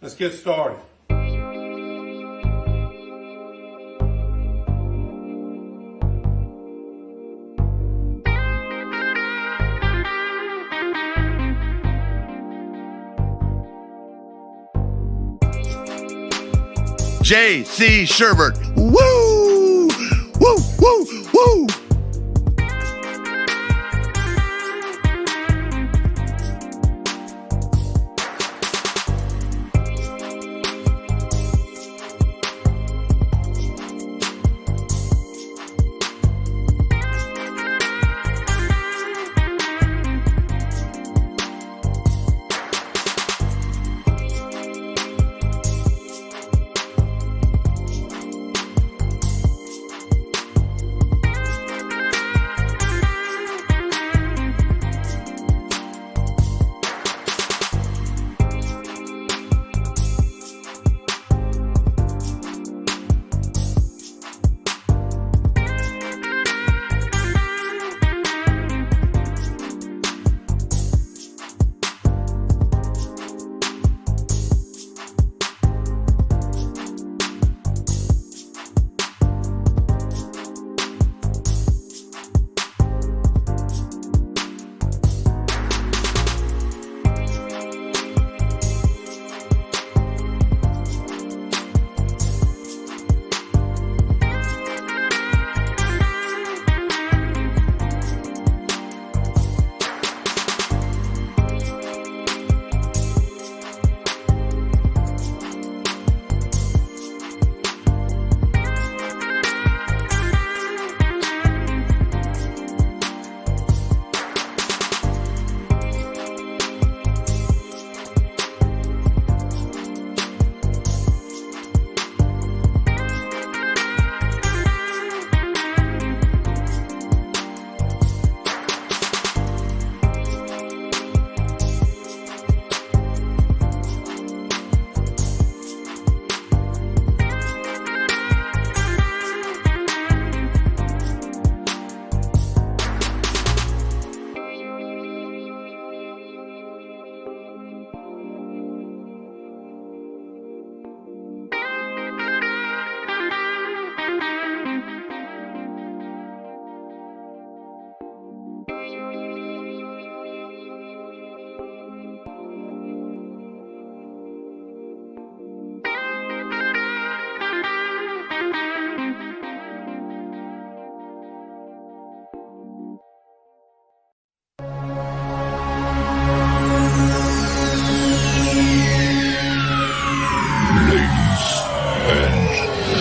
Let's get started. J.C. Sherbert. Woo! Woo! Woo! Woo!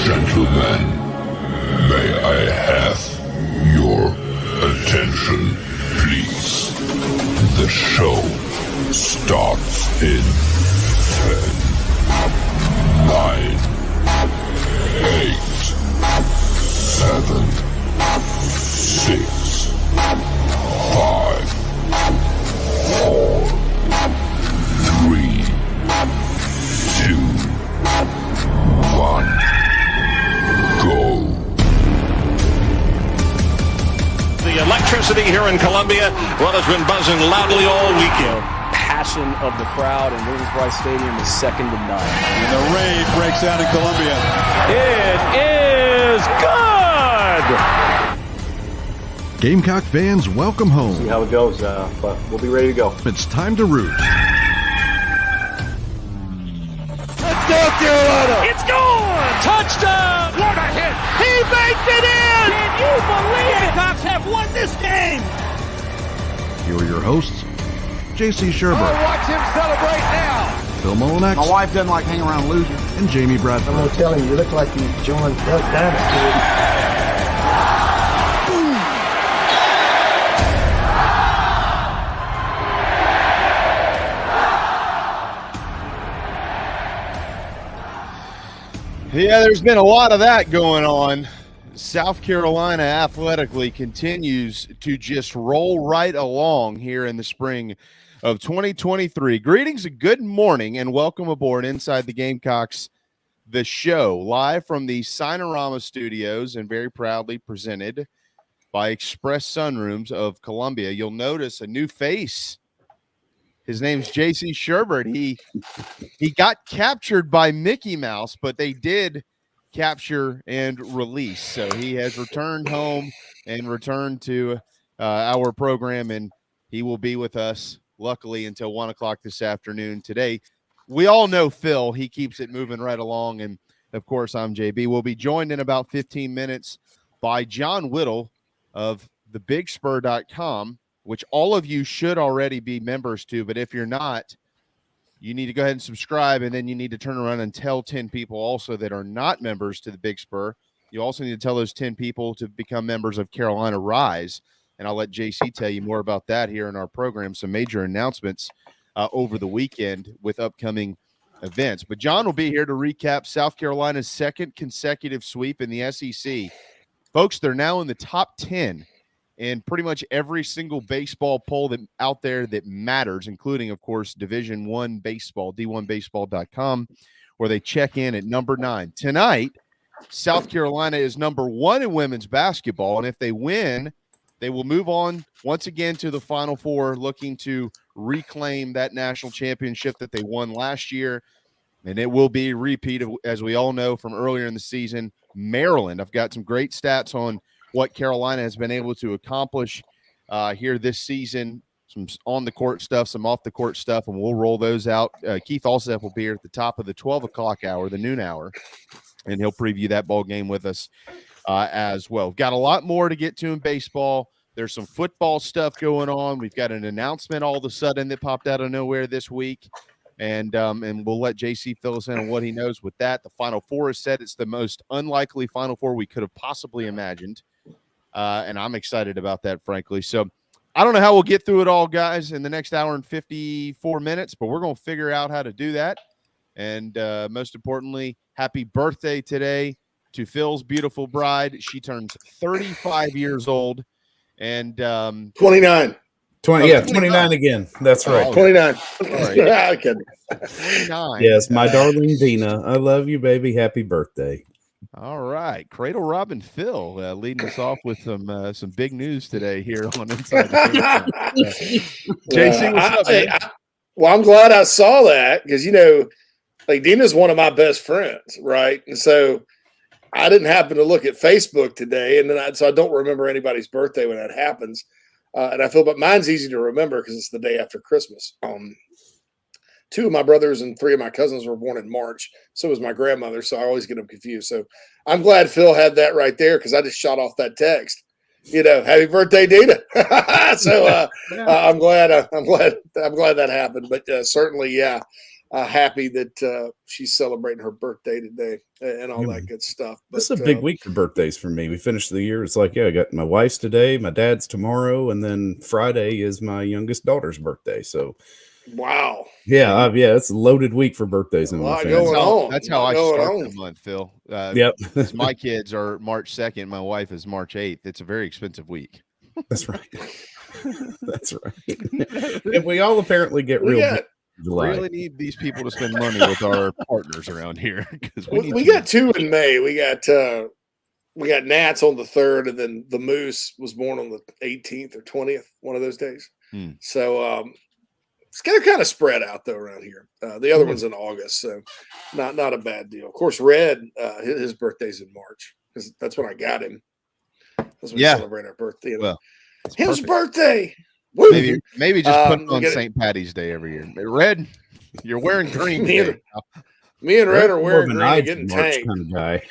Gentlemen, may I have your attention, please? The show starts in 10, 9, 8, 7, 6, 5, 4, 3, 2, 1. Go. The electricity here in Columbia, well, has been buzzing loudly all weekend. Passion of the crowd in Williams-Brice Stadium is second to none. And the raid breaks out in Columbia. It is good! Gamecock fans, welcome home. See how it goes, but we'll be ready to go. It's time to root. Let's go, Carolina! It's gone! Touchdown! What a hit! He baked it in! Can you believe it? Gamecocks have won this game! Here are your hosts, J.C. Sherbert. Oh, watch him celebrate now! Phil Molinex. My wife doesn't like hanging around losers. And Jamie Bradford. I'm going to tell him, you look like you joined Duck Dynasty. Yeah, there's been a lot of that going on. South Carolina athletically continues to just roll right along here in the spring of 2023. Greetings and good morning and welcome aboard Inside the Gamecocks, the show, live from the Sinorama Studios and very proudly presented by Express Sunrooms of Columbia. You'll notice a new face His name's JC Sherbert. He got captured by Mickey Mouse, but they did capture and release. So he has returned home and returned to our program, and he will be with us, luckily, until 1 o'clock this afternoon. Today, we all know Phil. He keeps it moving right along, and, of course, I'm JB. We'll be joined in about 15 minutes by John Whittle of thebigspur.com, which all of you should already be members to, but if you're not, you need to go ahead and subscribe, and then you need to turn around and tell 10 people also that are not members to the Big Spur. You also need to tell those 10 people to become members of Carolina Rise, and I'll let JC tell you more about that here in our program. Some major announcements over the weekend with upcoming events. But John will be here to recap South Carolina's second consecutive sweep in the SEC. Folks, they're now in the top 10 in pretty much every single baseball poll that out there that matters, including, of course, Division I baseball, d1baseball.com, where they check in at number 9. Tonight, South Carolina is number 1 in women's basketball, and if they win, they will move on once again to the Final Four, looking to reclaim that national championship that they won last year, and it will be a repeat of, as we all know from earlier in the season, Maryland. I've got some great stats on what Carolina has been able to accomplish here this season, some on-the-court stuff, some off-the-court stuff, and we'll roll those out. Keith Allsep will be here at the top of the 12 o'clock hour, the noon hour, and he'll preview that ball game with us as well. We've got a lot more to get to in baseball. There's some football stuff going on. We've got an announcement all of a sudden that popped out of nowhere this week, and we'll let JC fill us in on what he knows with that. The Final Four has said it's the most unlikely Final Four we could have possibly imagined. And I'm excited about that, frankly. So I don't know how we'll get through it all, guys, in the next hour and 54 minutes, but we're going to figure out how to do that. And most importantly, happy birthday today to Phil's beautiful bride. She turns 35 years old. And 29. 29 again. That's right. 29. Right. 29. Yes, my darling Dina. I love you, baby. Happy birthday. All right, Cradle Robin Phil leading us off with some big news today here on Inside the JC, what's up, man? Well, I'm glad I saw that because, like Dina's one of my best friends, right? And so I didn't happen to look at Facebook today, and then so I don't remember anybody's birthday when that happens. And I feel, but mine's easy to remember because it's the day after Christmas. 2 of my brothers and 3 of my cousins were born in March. So was my grandmother. So I always get them confused. So I'm glad Phil had that right there because I just shot off that text. Happy birthday, Dina. So I'm glad that happened. But certainly, happy that she's celebrating her birthday today and all that good stuff. But this is a big week for birthdays for me. We finished the year. It's like, I got my wife's today, my dad's tomorrow, and then Friday is my youngest daughter's birthday. So. Wow. Yeah, it's a loaded week for birthdays in my family. That's how I start the month, Phil. Yep. My kids are March 2nd. My wife is March 8th. It's a very expensive week. That's right. That's right. And we all apparently get really need these people to spend money with our partners around here because we got 2 in May. We got Nats on the 3rd, and then the Moose was born on the 18th or 20th, one of those days. So they're kind of spread out though around here. The other one's in August, so not a bad deal. Of course, Red, his birthday's in March because that's when I got him. That's when we celebrate our birthday. Well, his birthday. Woo! Maybe just put it on St. Patty's Day every year. Red, you're wearing green. Me and Red are wearing green and getting tanked. Kind of guy.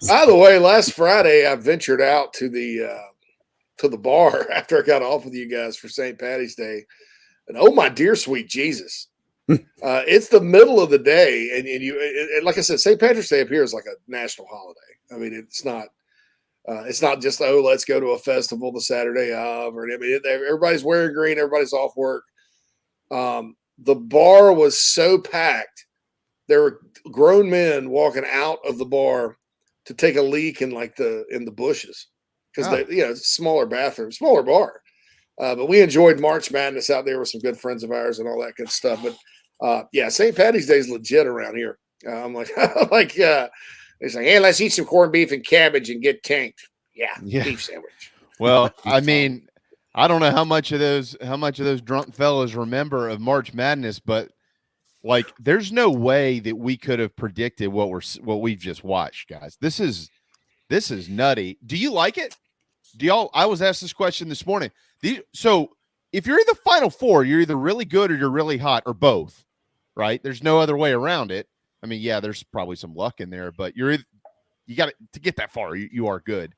By the way, last Friday I ventured out to the bar after I got off with you guys for St. Patty's Day. And oh my dear sweet Jesus. It's the middle of the day. And like I said, St. Patrick's Day up here is like a national holiday. I mean, it's not just, let's go to a festival the Saturday of, everybody's wearing green. Everybody's off work. The bar was so packed. There were grown men walking out of the bar to take a leak in the bushes. Because smaller bathroom, smaller bar. But we enjoyed March Madness out there with some good friends of ours and all that good stuff. But St. Patty's Day is legit around here. I'm like, it's like, hey, let's eat some corned beef and cabbage and get tanked. Yeah. Beef sandwich. Well, I mean, I don't know how much of those drunk fellas remember of March Madness, but like, there's no way that we could have predicted what we've just watched, guys. This is nutty. Do you like it? I was asked this question this morning. So if you're in the Final Four, you're either really good or you're really hot, or both, right? There's no other way around it. I mean, yeah, there's probably some luck in there, but you got to get that far. You are good.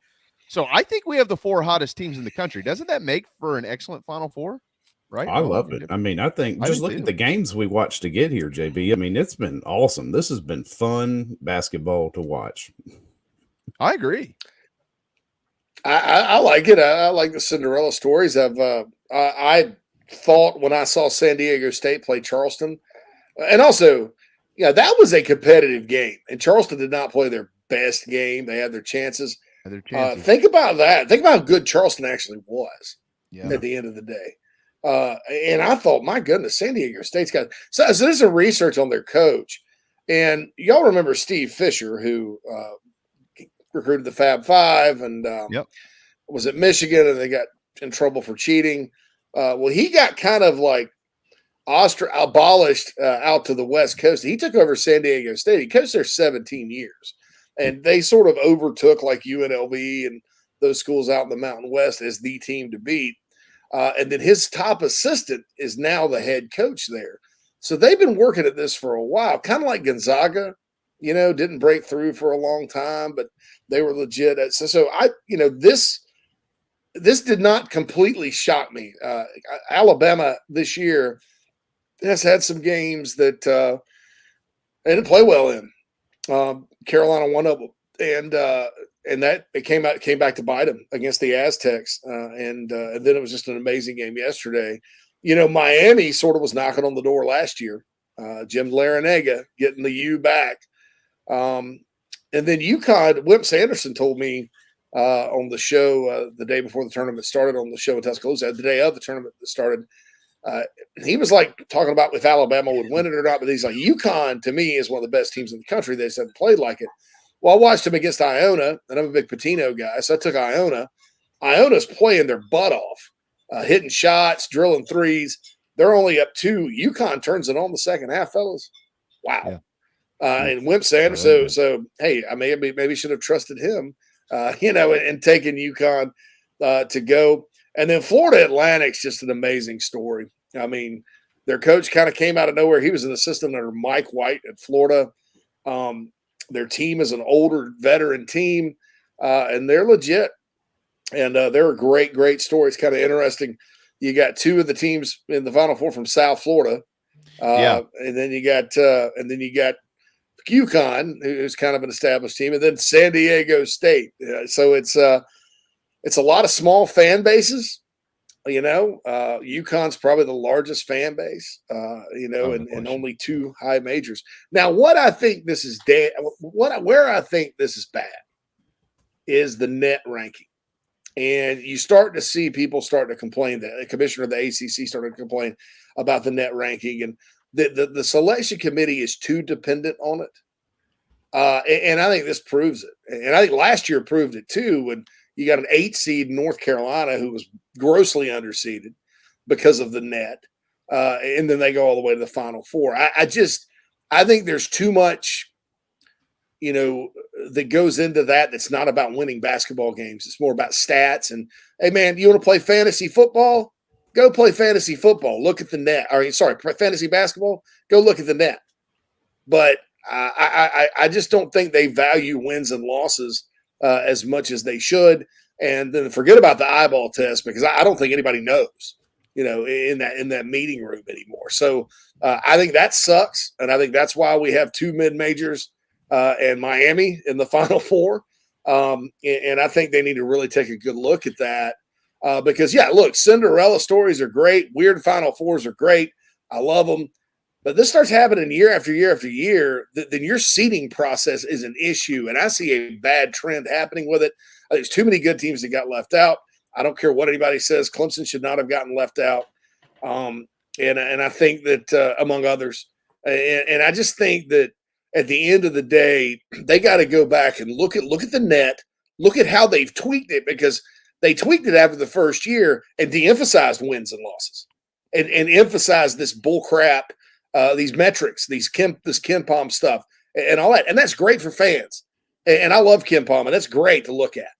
So I think we have the 4 hottest teams in the country. Doesn't that make for an excellent Final Four? Right? I love it. I mean, I think just look at the games we watched to get here, JB. I mean, it's been awesome. This has been fun basketball to watch. I agree. I like it. I like the Cinderella stories. I thought when I saw San Diego State play Charleston, and also, yeah, that was a competitive game, and Charleston did not play their best game. They had their chances. Think about that. Think about how good Charleston actually was at the end of the day. And I thought, my goodness, San Diego State's got so there's some research on their coach. And y'all remember Steve Fisher, who recruited the Fab Five and was at Michigan, and they got in trouble for cheating. Well, he got kind of like abolished out to the West Coast. He took over San Diego State. He coached there 17 years. And they sort of overtook like UNLV and those schools out in the Mountain West as the team to beat. And then his top assistant is now the head coach there. So they've been working at this for a while, kind of like Gonzaga, didn't break through for a long time, but they were legit. So this did not completely shock me. Alabama this year has had some games that they didn't play well in. Carolina won up, and that it came back to bite them against the Aztecs, and then it was just an amazing game yesterday. Miami sort of was knocking on the door last year. Jim Larinaga getting the U back, and then UConn. Wimp Sanderson told me on the show the day before the tournament started, on the show in Tuscaloosa, the day of the tournament that started. He was like talking about if Alabama would win it or not, but he's like, UConn to me is one of the best teams in the country. They just haven't played like it. Well, I watched him against Iona, and I'm a big Pitino guy, so I took Iona. Iona's playing their butt off, hitting shots, drilling threes. They're only up 2. UConn turns it on the second half, fellas. Wow. Yeah. And Wimp Sanders. So hey, I maybe should have trusted him, and taken UConn to go. And then Florida Atlantic's just an amazing story. I mean, their coach kind of came out of nowhere. He was an assistant under Mike White at Florida. Their team is an older veteran team, and they're legit. And they're a great, great story. It's kind of interesting. You got 2 of the teams in the Final Four from South Florida, and then you got UConn, who's kind of an established team, and then San Diego State. So it's a lot of small fan bases. UConn's probably the largest fan base, and only 2 high majors. Now, what I think this is where I think this is bad is the net ranking. And you start to see people start to complain, that the commissioner of the ACC started to complain about the net ranking, and the selection committee is too dependent on it. And I think this proves it. And I think last year proved it too, when you got an 8 seed North Carolina who was grossly underseeded because of the net. And then they go all the way to the Final Four. I think there's too much, that goes into that. That's not about winning basketball games. It's more about stats. And, hey, man, you want to play fantasy football? Go play fantasy football. Look at the net. Fantasy basketball? Go look at the net. But I just don't think they value wins and losses as much as they should. And then forget about the eyeball test, because I don't think anybody knows, in that meeting room anymore. So I think that sucks. And I think that's why we have 2 mid-majors and Miami in the Final Four. And I think they need to really take a good look at that because, look, Cinderella stories are great. Weird Final Fours are great. I love them. But this starts happening year after year after year, then your seeding process is an issue. And I see a bad trend happening with it. There's too many good teams that got left out. I don't care what anybody says. Clemson should not have gotten left out. And I think that among others, and I just think that at the end of the day, they got to go back and look at the net, look at how they've tweaked it, because They tweaked it after the first year and de-emphasized wins and losses and emphasized this bull crap, these metrics, this KenPom stuff and all that. And that's great for fans. And I love KenPom, and that's great to look at.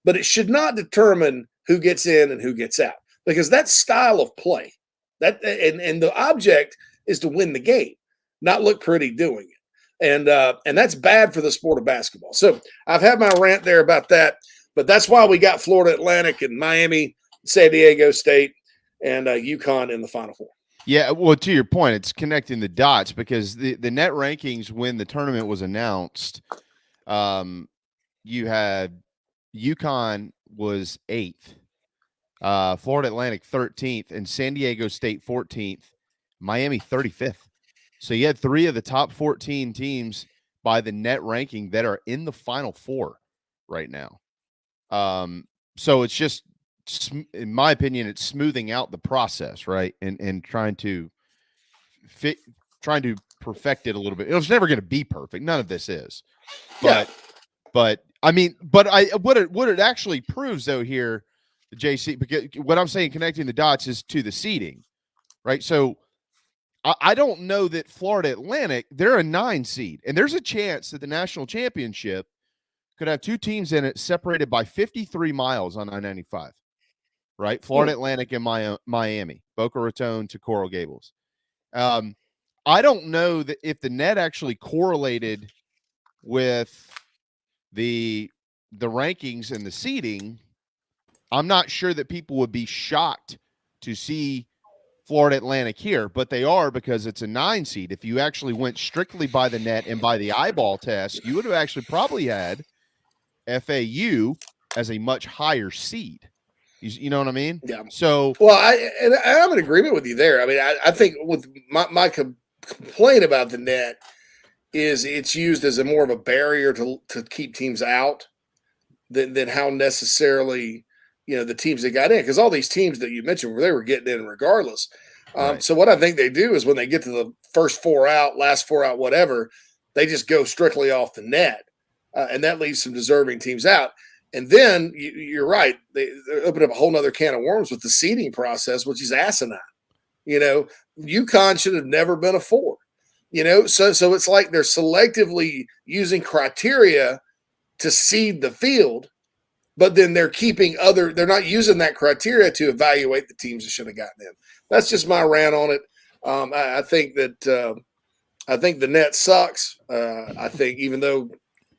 But it should not determine who gets in and who gets out, because that's style of play. And the object is to win the game, not look pretty doing it. And that's bad for the sport of basketball. So I've had my rant there about that, but that's why we got Florida Atlantic and Miami, San Diego State, and UConn in the Final Four. Yeah, well, to your point, it's connecting the dots, because the net rankings when the tournament was announced, you had UConn was 8th, Florida Atlantic 13th, and San Diego State 14th, Miami 35th. So you had 3 of the top 14 teams by the net ranking that are in the Final Four right now. So it's just, in my opinion, it's smoothing out the process, right? And trying to perfect it a little bit. It's never going to be perfect. None of this is. But I mean, what it actually proves though here, JC, because what I'm saying, connecting the dots, is to the seeding, right? So I don't know that Florida Atlantic, they're a 9 seed, and there's a chance that the national championship could have 2 teams in it separated by 53 miles on I-95, right? Florida Atlantic and Miami, Boca Raton to Coral Gables. I don't know that if the net actually correlated with the rankings and the seeding. I'm not sure that people would be shocked to see Florida Atlantic here, but they are, because it's a 9 seed. If you actually went strictly by the net and by the eyeball test, you would have actually probably had FAU as a much higher seed. You know what I mean? Yeah. So, well, I'm in agreement with you there. I mean, I think with my complaint about the net is it's used as a more of a barrier to keep teams out than how necessarily, the teams that got in, because all these teams that you mentioned, they were getting in regardless. Right. So what I think they do is when they get to the first 4 out, last 4 out, whatever, they just go strictly off the net, and that leaves some deserving teams out. And then you're right, they open up a whole nother can of worms with the seeding process, which is asinine. UConn should have never been a 4. So it's like they're selectively using criteria to seed the field, but then they're they're not using that criteria to evaluate the teams that should have gotten in. That's just my rant on it. I think that I think the net sucks. I think even though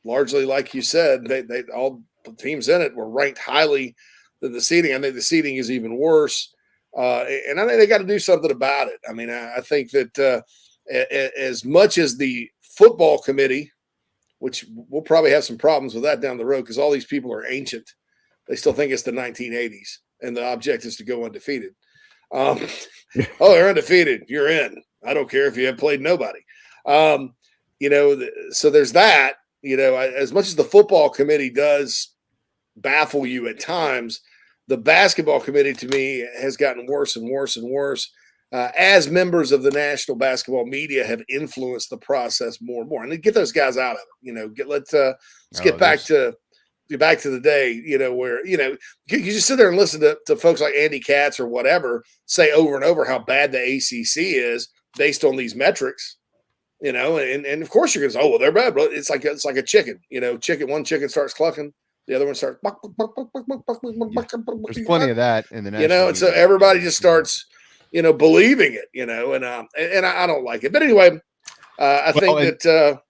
largely, like you said, they all the teams in it were ranked highly than the seeding. I think the seeding is even worse. And I think they got to do something about it. I mean, I think that as much as the football committee, which we'll probably have some problems with that down the road because all these people are ancient. They still think it's the 1980s, and the object is to go undefeated. Oh, they're undefeated. You're in. I don't care if you have played nobody. So there's that. As much as the football committee does baffle you at times, the basketball committee, to me, has gotten worse and worse and worse. As members of the national basketball media have influenced the process more and more, and get those guys out of it. Let's get back to the day, where you just sit there and listen to folks like Andy Katz or whatever say over and over how bad the ACC is based on these metrics, and of course you're going to say, oh well, they're bad, but it's like a chicken, one chicken starts clucking, the other one starts. There's plenty of that in the national and so everybody just starts. Believing it, and I don't like it. But anyway, I think that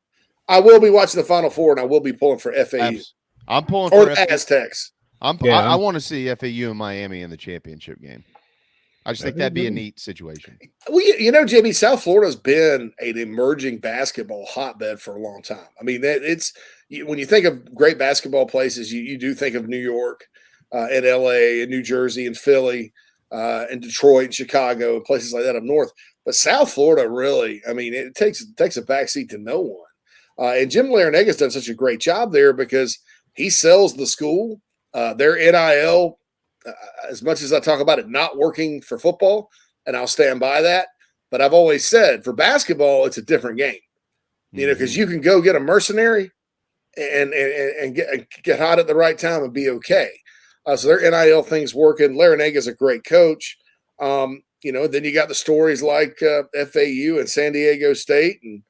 I will be watching the Final Four, and I will be pulling for FAU. I'm pulling for the Aztecs. I want to see FAU and Miami in the championship game. I just think that'd be a neat situation. Well, JB, South Florida's been an emerging basketball hotbed for a long time. I mean, it's when you think of great basketball places, you do think of New York, and LA, and New Jersey, and Philly. And Detroit, and Chicago, and places like that up north. But South Florida, really, I mean, it takes a backseat to no one. And Jim Larinaga done such a great job there because he sells the school. Their NIL, as much as I talk about it not working for football, and I'll stand by that, but I've always said for basketball, it's a different game. Because you can go get a mercenary and get hot at the right time and be okay. So their NIL thing's working. Larinaga a great coach. Then you got the stories like FAU and San Diego State, and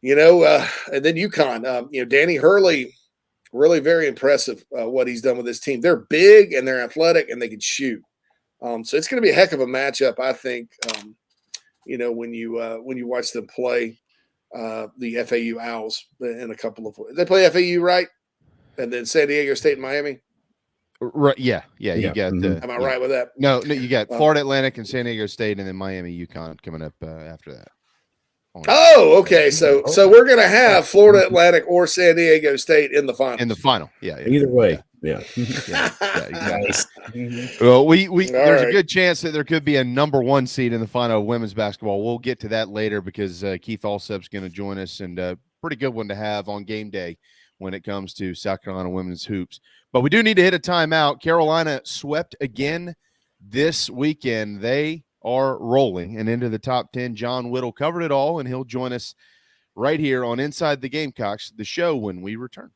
and then UConn. Danny Hurley, really very impressive what he's done with this team. They're big and they're athletic and they can shoot. So it's going to be a heck of a matchup, I think. When you watch them play the FAU Owls in a couple of – they play FAU, right? And then San Diego State and Miami? Right. Yeah. You got am I right with that? No, you got Florida Atlantic and San Diego State and then Miami, UConn coming up after that. Oh, okay. So we're going to have Florida Atlantic or San Diego State in the final. Yeah. Either way. Yeah. Exactly. Well, there's a good chance that there could be a number 1 seed in the final of women's basketball. We'll get to that later because Keith Allsep's going to join us, and a pretty good one to have on game day when it comes to South Carolina women's hoops. But we do need to hit a timeout. Carolina swept again this weekend. They are rolling and into the top 10. John Whittle covered it all, and he'll join us right here on Inside the Gamecocks, the show, when we return.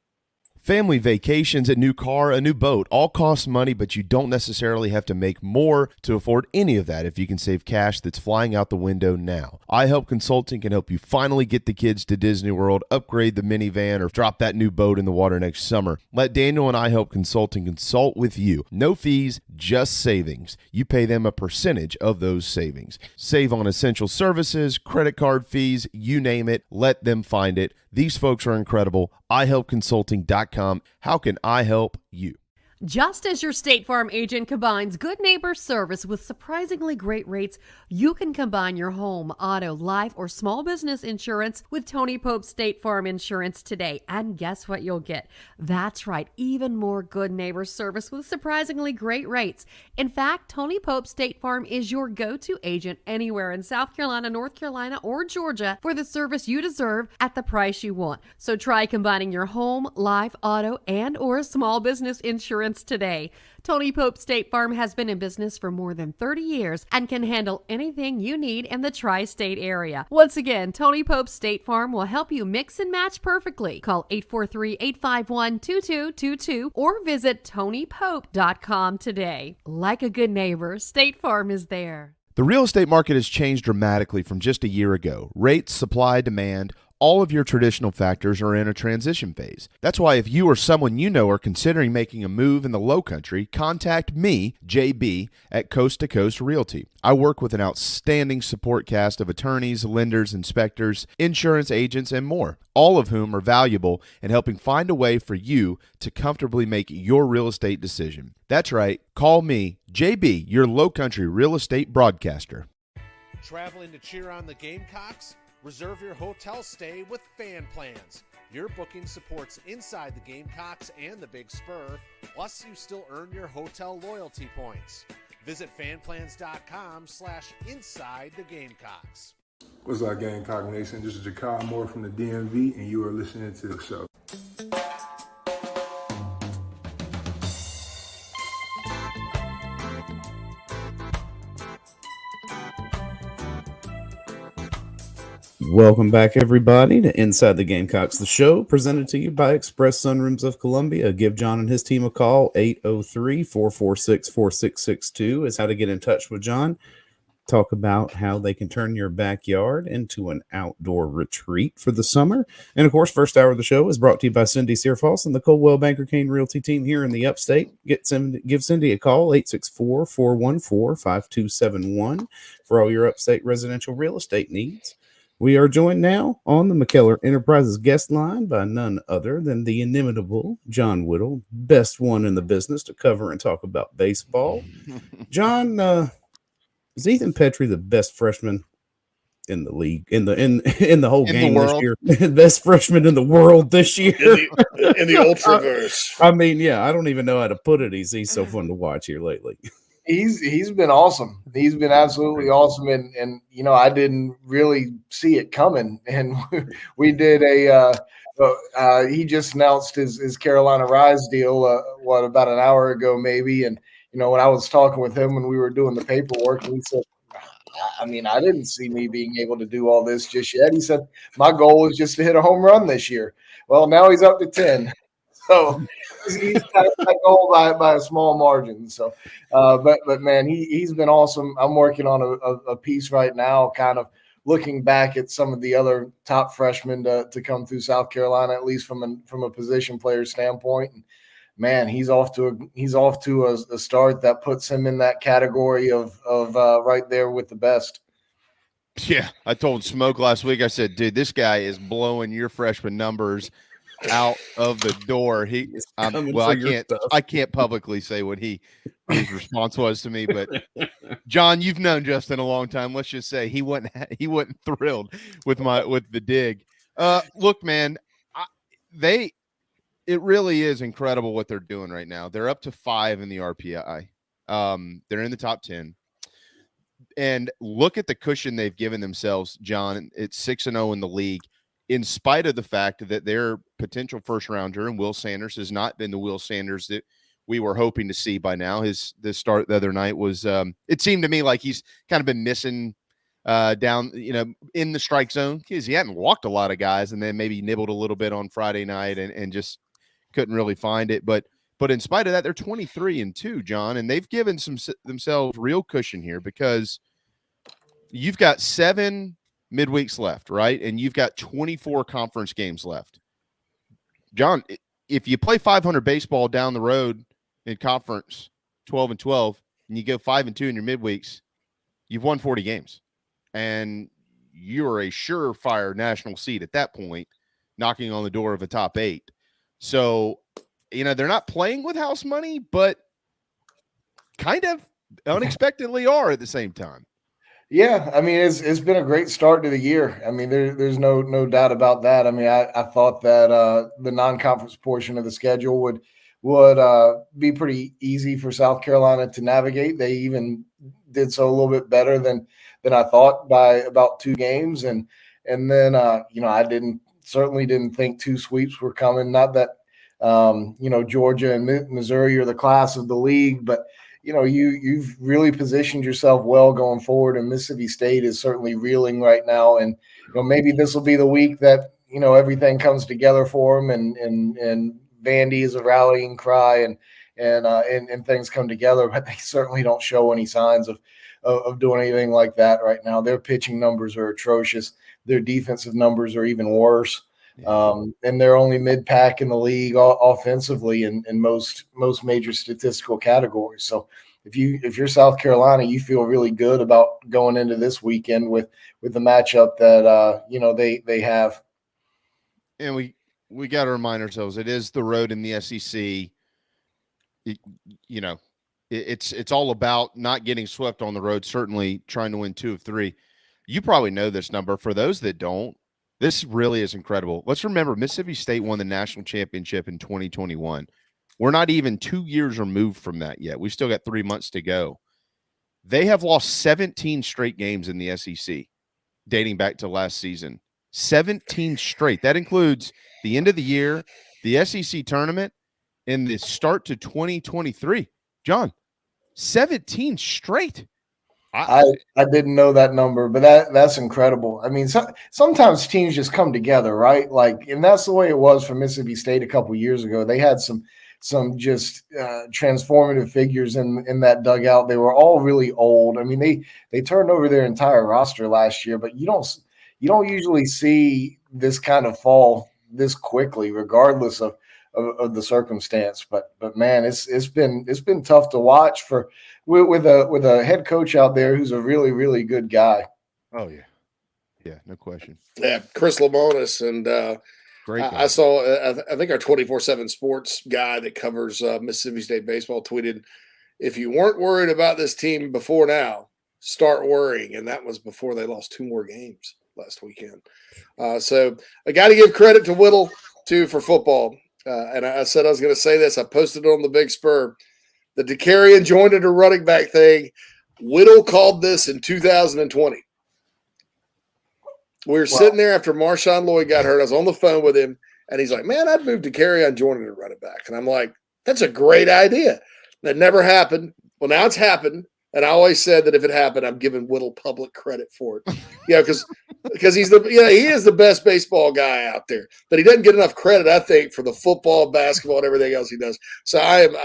Family vacations, a new car, a new boat, all cost money, but you don't necessarily have to make more to afford any of that if you can save cash that's flying out the window now. iHelp Consulting can help you finally get the kids to Disney World, upgrade the minivan, or drop that new boat in the water next summer. Let Daniel and iHelp Consulting consult with you. No fees, just savings. You pay them a percentage of those savings. Save on essential services, credit card fees, you name it. Let them find it. These folks are incredible. iHelpConsulting.com. How can I help you? Just as your State Farm agent combines good neighbor service with surprisingly great rates, you can combine your home, auto, life, or small business insurance with Tony Pope State Farm Insurance today. And guess what you'll get? That's right, even more good neighbor service with surprisingly great rates. In fact, Tony Pope State Farm is your go-to agent anywhere in South Carolina, North Carolina, or Georgia for the service you deserve at the price you want. So try combining your home, life, auto, and or small business insurance today. Tony Pope State Farm has been in business for more than 30 years and can handle anything you need in the tri-state area. Once again, Tony Pope State Farm will help you mix and match perfectly. Call 843-851-2222 or visit TonyPope.com today. Like a good neighbor, State Farm is there. The real estate market has changed dramatically from just a year ago. Rates, supply, demand, all of your traditional factors are in a transition phase. That's why if you or someone you know are considering making a move in the Lowcountry, contact me, JB, at Coast to Coast Realty. I work with an outstanding support cast of attorneys, lenders, inspectors, insurance agents, and more, all of whom are valuable in helping find a way for you to comfortably make your real estate decision. That's right. Call me, JB, your Lowcountry real estate broadcaster. Traveling to cheer on the Gamecocks? Reserve your hotel stay with Fan Plans. Your booking supports Inside the Gamecocks and the Big Spur, plus you still earn your hotel loyalty points. Visit fanplans.com/Inside the Gamecocks. What's up, Gamecock Nation? This is Jakar Moore from the DMV, and you are listening to the show. Welcome back, everybody, to Inside the Gamecocks, the show presented to you by Express Sunrooms of Columbia. Give John and his team a call. 803-446-4662 is how to get in touch with John. Talk about how they can turn your backyard into an outdoor retreat for the summer. And, of course, first hour of the show is brought to you by Cindy Searfoss and the Coldwell Banker Kane Realty team here in the Upstate. Give Cindy a call, 864-414-5271 for all your Upstate residential real estate needs. We are joined now on the McKellar Enterprises guest line by none other than the inimitable John Whittle, best one in the business to cover and talk about baseball. John, is Ethan Petrie the best freshman in the league, in the whole game this year? Best freshman in the world this year? In the Ultraverse. I mean, yeah, I don't even know how to put it. He's so fun to watch here lately. He's been awesome. He's been absolutely awesome, and you know, I didn't really see it coming. And we did he just announced his Carolina Rise deal about an hour ago maybe. And you know, when I was talking with him when we were doing the paperwork, he said, I mean, I didn't see me being able to do all this just yet. He said, my goal is just to hit a home run this year. Well, now he's up to 10. So he's kind of got goal by a small margin. So, but man, he's been awesome. I'm working on a piece right now, kind of looking back at some of the other top freshmen to come through South Carolina, at least from a position player standpoint. And man, he's off to a start that puts him in that category of right there with the best. Yeah, I told Smoke last week. I said, "Dude, this guy is blowing your freshman numbers out of the door." I can't publicly say what his response was to me, but John, you've known Justin a long time. Let's just say he wasn't thrilled with the dig. Look, man, it really is incredible what they're doing right now. They're up to 5 in the RPI. They're in the top 10. And look at the cushion they've given themselves, John. It's 6-0 in the league, in spite of the fact that their potential first rounder and Will Sanders has not been the Will Sanders that we were hoping to see by now. His start the other night was it seemed to me like he's kind of been missing down, in the strike zone, because he hadn't walked a lot of guys, and then maybe nibbled a little bit on Friday night and just couldn't really find it. But in spite of that, they're 23-2, John, and they've given themselves real cushion here, because you've got 7 midweeks left, right? And you've got 24 conference games left. John, if you play 500 baseball down the road in conference, 12-12, and you go 5-2 in your midweeks, you've won 40 games. And you're a surefire national seed at that point, knocking on the door of a top 8. So, they're not playing with house money, but kind of unexpectedly are at the same time. Yeah, I mean, it's been a great start to the year. I mean, there's no doubt about that. I mean, I thought that the non-conference portion of the schedule would be pretty easy for South Carolina to navigate. They even did so a little bit better than I thought by about 2 games, and then I certainly didn't think 2 sweeps were coming. Not that Georgia and Missouri are the class of the league, but you've really positioned yourself well going forward, and Mississippi State is certainly reeling right now. And maybe this will be the week that everything comes together for them, and Vandy is a rallying cry, and things come together. But they certainly don't show any signs of doing anything like that right now. Their pitching numbers are atrocious. Their defensive numbers are even worse. And they're only mid-pack in the league offensively in most major statistical categories. So if you're South Carolina, you feel really good about going into this weekend with the matchup that they have. And we got to remind ourselves, it is the road in the SEC. It's all about not getting swept on the road. Certainly trying to win 2 of 3. You probably know this number. For those that don't, this really is incredible. Let's remember, Mississippi State won the national championship in 2021. We're not even 2 years removed from that yet. We still got 3 months to go. They have lost 17 straight games in the SEC, dating back to last season. 17 straight. That includes the end of the year, the SEC tournament, and the start to 2023. John, 17 straight. I didn't know that number, but that's incredible. I mean, sometimes teams just come together, right? And that's the way it was for Mississippi State a couple years ago. They had some just transformative figures in that dugout. They were all really old. I mean, they turned over their entire roster last year, but you don't usually see this kind of fall this quickly, regardless of the circumstance. But man, it's been tough to watch with a head coach out there who's a really, really good guy. Oh yeah, no question. Yeah, Chris Lamonis, and great guy. I saw I think our 24/7 sports guy that covers Mississippi State baseball tweeted, "If you weren't worried about this team before now, start worrying." And that was before they lost 2 more games last weekend. So I got to give credit to Whittle too for football. And I said I was going to say this. I posted it on the Big Spur. The Decarian jointed a running back thing. Whittle called this in 2020. We were sitting there after Marshawn Lloyd got hurt. I was on the phone with him, and he's like, "Man, I'd move Decarian joining a running back." And I'm like, "That's a great idea." That never happened. Well, now it's happened. And I always said that if it happened, I'm giving Whittle public credit for it. Because he is the best baseball guy out there, but he doesn't get enough credit, I think, for the football, basketball, and everything else he does. So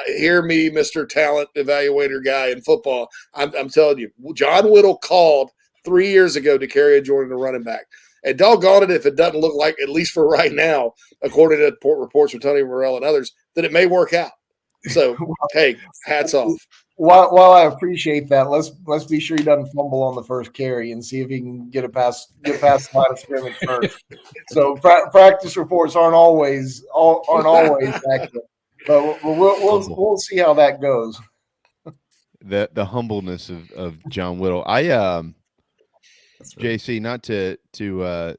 hear me, Mr. Talent Evaluator guy in football. I'm telling you, John Whittle called 3 years ago to carry a Jordan, a running back. And doggone it, if it doesn't look like, at least for right now, according to reports from Tony Morrell and others, that it may work out. So, hey, hats off. While I appreciate that, let's be sure he doesn't fumble on the first carry and see if he can get past the line of scrimmage first. So practice reports aren't always accurate, but we'll see how that goes. The humbleness of John Whittle. JC, not to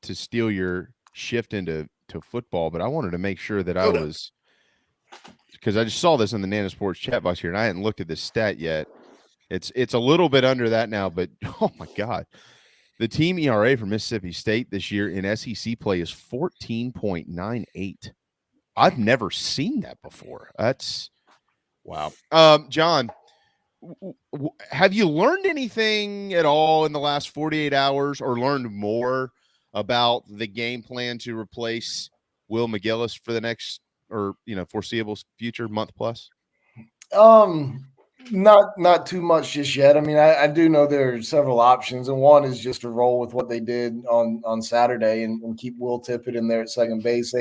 steal your shift into football, but I wanted to make sure that I was, because I just saw this in the Nana Sports chat box here, and I hadn't looked at this stat yet. It's a little bit under that now, but oh my God, the team ERA for Mississippi State this year in SEC play is 14.98. I've never seen that before. That's wow. John, have you learned anything at all in the last 48 hours, or learned more about the game plan to replace Will McGillis for the next, or foreseeable future month plus? Not too much just yet. I mean, I do know there are several options, and one is just to roll with what they did on Saturday and keep Will Tippett in there at second base.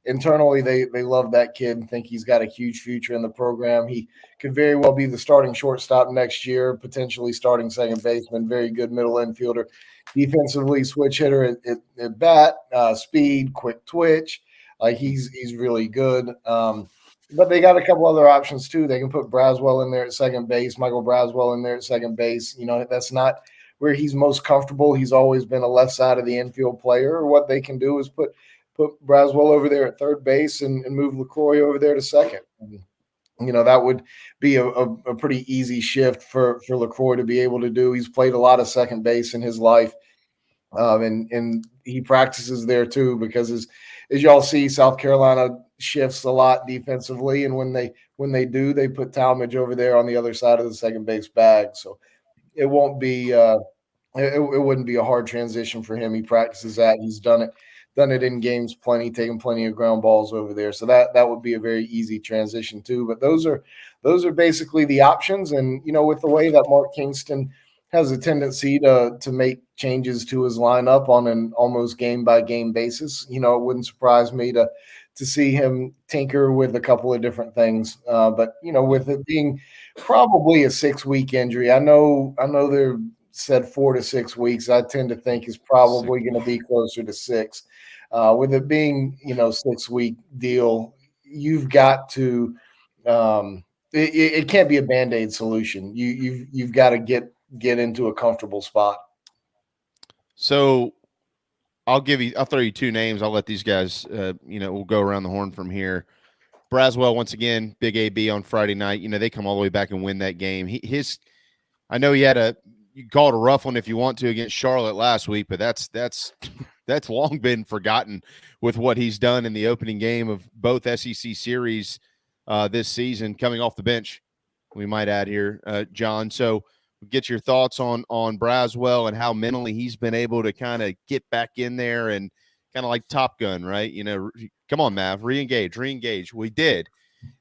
Internally, they love that kid and think he's got a huge future in the program. He could very well be the starting shortstop next year, potentially starting second baseman, very good middle infielder. Defensively, switch hitter at bat, speed, quick twitch. He's really good. But they got a couple other options too. They can put Braswell in there at second base, Michael Braswell in there at second base. That's not where he's most comfortable. He's always been a left side of the infield player. Or what they can do is put Braswell over there at third base and move LaCroix over there to second. That would be a pretty easy shift for LaCroix to be able to do. He's played a lot of second base in his life. And he practices there too, because as y'all see, South Carolina shifts a lot defensively, and when they do, they put Talmadge over there on the other side of the second base bag. So it won't be it wouldn't be a hard transition for him. He practices that. He's done it in games plenty, taking plenty of ground balls over there. So that would be a very easy transition too. But those are basically the options. And with the way that Mark Kingston has a tendency to make changes to his lineup on an almost game by game basis, it wouldn't surprise me to see him tinker with a couple of different things. But with it being probably a 6-week injury, I know they're said 4 to 6 weeks. I tend to think is probably going to be closer to 6. With it being 6-week deal, you've got to it can't be a Band-Aid solution. You've got to get into a comfortable spot. So I'll throw you two names. I'll let these guys, we'll go around the horn from here. Braswell, once again, big AB on Friday night. They come all the way back and win that game. I know you call it a rough one if you want to against Charlotte last week, but that's long been forgotten with what he's done in the opening game of both SEC series this season, coming off the bench, we might add here, John. So get your thoughts on Braswell and how mentally he's been able to kind of get back in there and kind of like Top Gun, right? Come on, Mav, re-engage. We did.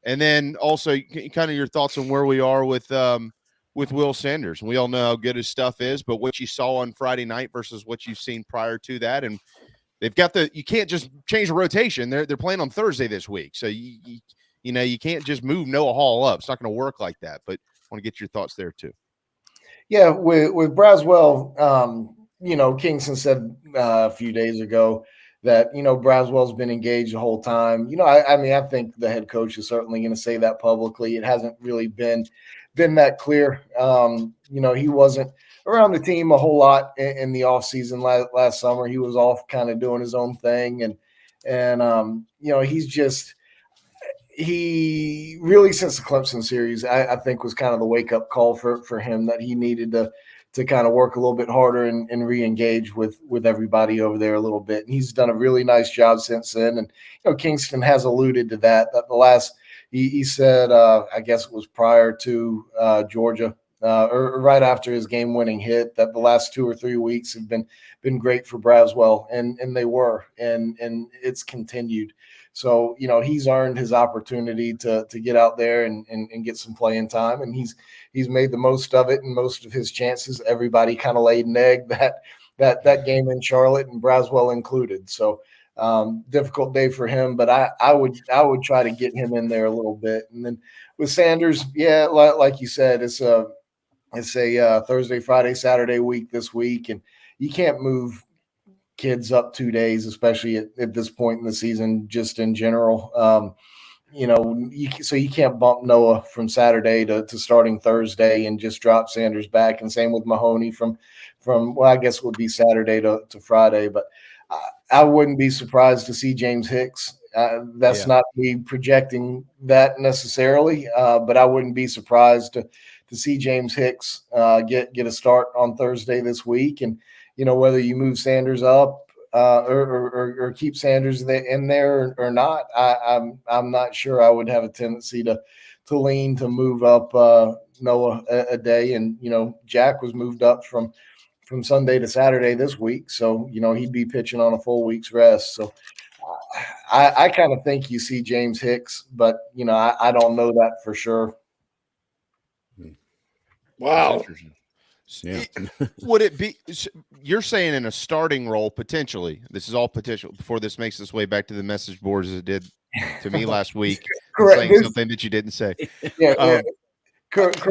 And then also kind of your thoughts on where we are with Will Sanders. We all know how good his stuff is, but what you saw on Friday night versus what you've seen prior to that. And they've got you can't just change the rotation. They're playing on Thursday this week. So you can't just move Noah Hall up. It's not going to work like that, but I want to get your thoughts there too. Yeah, with Braswell, Kingston said a few days ago that, Braswell's been engaged the whole time. I think the head coach is certainly going to say that publicly. It hasn't really been that clear. He wasn't around the team a whole lot in the offseason last summer. He was off kind of doing his own thing. And he really, since the Clemson series, I think was kind of the wake-up call for him that he needed to kind of work a little bit harder and re-engage with everybody over there a little bit. And he's done a really nice job since then. And, Kingston has alluded to that the last – he said, I guess it was prior to Georgia, or right after his game-winning hit, that the last 2 or 3 weeks have been great for Braswell, and they were, and it's continued. So, he's earned his opportunity to get out there and get some playing time, and he's made the most of it and most of his chances. Everybody kind of laid an egg that game in Charlotte, and Braswell included. So difficult day for him, but I would try to get him in there a little bit. And then with Sanders, yeah, like you said, it's a Thursday, Friday, Saturday week this week, and you can't move kids up 2 days, especially at this point in the season, just in general. So you can't bump Noah from Saturday to starting Thursday and just drop Sanders back. And same with Mahoney from well, I guess it would be Saturday to Friday. But I wouldn't be surprised to see James Hicks. That's not me projecting that necessarily, but I wouldn't be surprised to see James Hicks get a start on Thursday this week. And whether you move Sanders up or keep Sanders in there or not, I'm not sure. I would have a tendency to lean to move up Noah a day, and Jack was moved up from Sunday to Saturday this week, so he'd be pitching on a full week's rest. So I kind of think you see James Hicks, but I don't know that for sure. Wow. Yeah. Would it be, you're saying in a starting role, potentially, this is all potential before this makes its way back to the message boards as it did to me last week, saying something that you didn't say. Yeah, correct.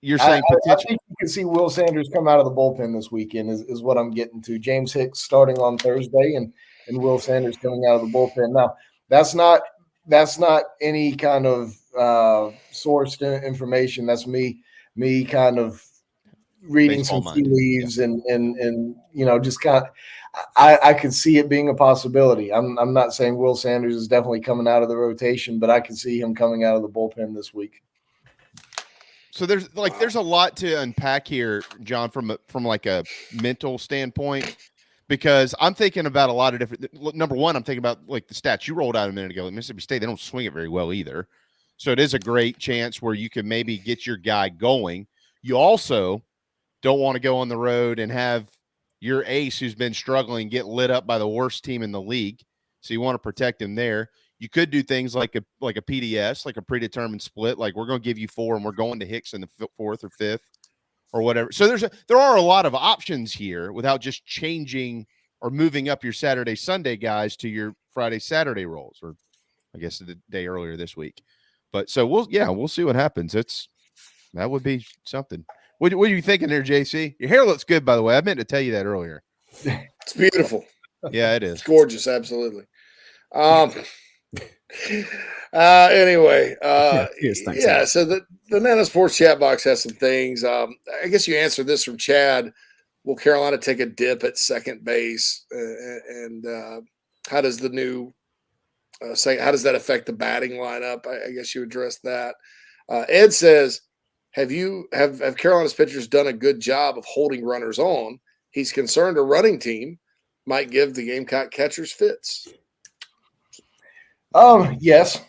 You're saying potential. I think you can see Will Sanders come out of the bullpen this weekend is what I'm getting to. James Hicks starting on Thursday and Will Sanders coming out of the bullpen. Now, that's not any kind of sourced information. That's me kind of reading some tea leaves and just kind of I could see it being a possibility. I'm not saying Will Sanders is definitely coming out of the rotation, but I could see him coming out of the bullpen this week. So there's a lot to unpack here, John, from like a mental standpoint, because I'm thinking about a lot of different. Number one, I'm thinking about like the stats you rolled out a minute ago. Like Mississippi State, they don't swing it very well either, so it is a great chance where you can maybe get your guy going. You also don't want to go on the road and have your ace who's been struggling get lit up by the worst team in the league, so you want to protect him there. You could do things like a PDS, like a predetermined split. Like we're going to give you 4 and we're going to Hicks in the 4th or 5th or whatever. So there are a lot of options here without just changing or moving up your Saturday, Sunday guys to your Friday, Saturday roles, or I guess the day earlier this week. But so we'll see what happens. That would be something. What are you thinking there, JC? Your hair looks good, by the way. I meant to tell you that earlier. It's beautiful. Yeah, it is. It's gorgeous. Absolutely. Anyway, yeah. So the Nana Sports chat box has some things. I guess you answered this from Chad. Will Carolina take a dip at second base? And how does the new how does that affect the batting lineup? I guess you addressed that. Ed says, have Carolina's pitchers done a good job of holding runners on? He's concerned a running team might give the Gamecock catchers fits. Yes.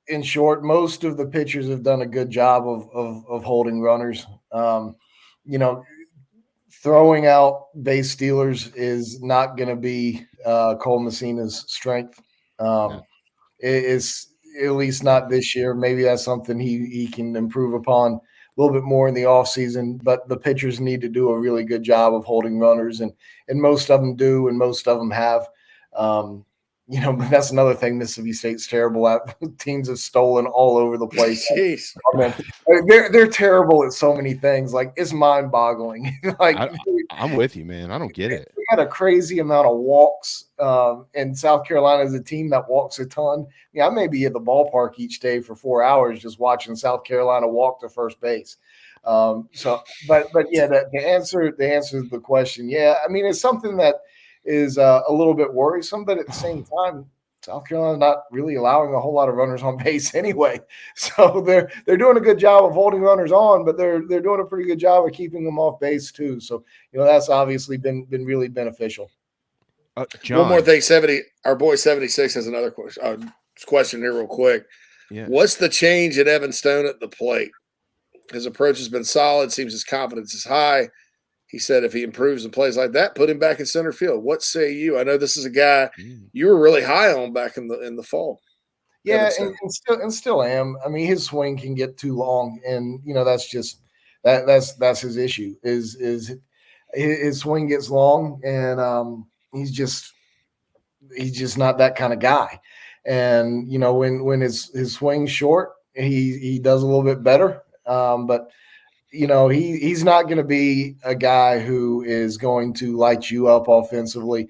In short, most of the pitchers have done a good job of holding runners. Throwing out base stealers is not going to be Cole Messina's strength. It is at least not this year. Maybe that's something he can improve upon a little bit more in the offseason, but the pitchers need to do a really good job of holding runners, and most of them do, and most of them have. But that's another thing Mississippi State's terrible at. Teams have stolen all over the place. Jeez. They're terrible at so many things. Like, it's mind-boggling. I'm with you, man. I don't get it. We got a crazy amount of walks, and South Carolina is a team that walks a ton. I may be at the ballpark each day for 4 hours just watching South Carolina walk to first base. But yeah, the answer to the question, yeah, I mean, it's something that is a little bit worrisome, but at the same time, South Carolina not really allowing a whole lot of runners on base anyway. So they're doing a good job of holding runners on, but they're doing a pretty good job of keeping them off base too. So that's obviously been really beneficial. John, one more thing, our boy 76 has another question here real quick. Yeah. What's the change at Evan Stone at the plate? His approach has been solid. Seems his confidence is high. He said if he improves and plays like that, put him back in center field. What say you? I know this is a guy you were really high on back in the fall. Yeah, and still am. I mean, his swing can get too long, and that's just that's his issue. Is his swing gets long, and he's just not that kind of guy. And when his swing's short, he does a little bit better. But he's not going to be a guy who is going to light you up offensively.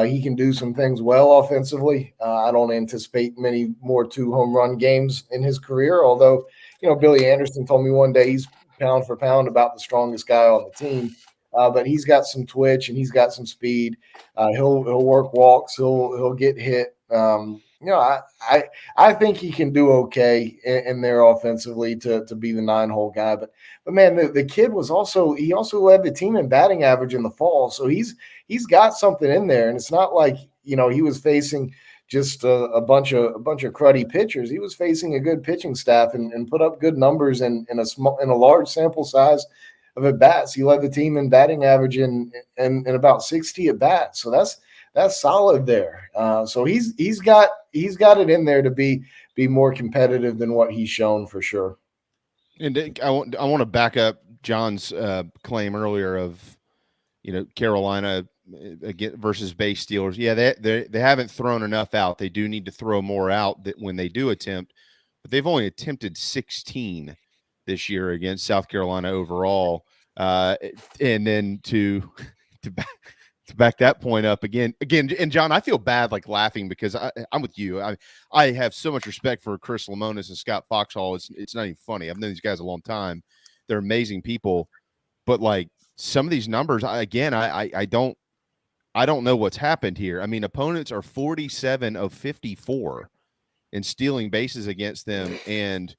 He can do some things well offensively. I don't anticipate many more 2 home run games in his career, although, Billy Anderson told me one day he's pound for pound about the strongest guy on the team. But he's got some twitch and he's got some speed. He'll work walks. He'll get hit. I think he can do okay in there offensively to be the 9-hole guy. But man, the kid also led the team in batting average in the fall. So he's got something in there, and it's not like he was facing just a bunch of cruddy pitchers. He was facing a good pitching staff and put up good numbers in a large sample size of at bats. He led the team in batting average in about 60 at bats. So that's solid there. So he's got it in there to be more competitive than what he's shown for sure. And I want to back up John's claim earlier of Carolina versus base stealers. Yeah, they haven't thrown enough out. They do need to throw more out that when they do attempt, but they've only attempted 16 this year against South Carolina overall. And then to back that point up again, and John, I feel bad laughing because I'm with you. I have so much respect for Chris Lemonis and Scott Foxhall. It's not even funny. I've known these guys a long time. They're amazing people, but some of these numbers, I don't know what's happened here. I mean, opponents are 47 of 54 in stealing bases against them, and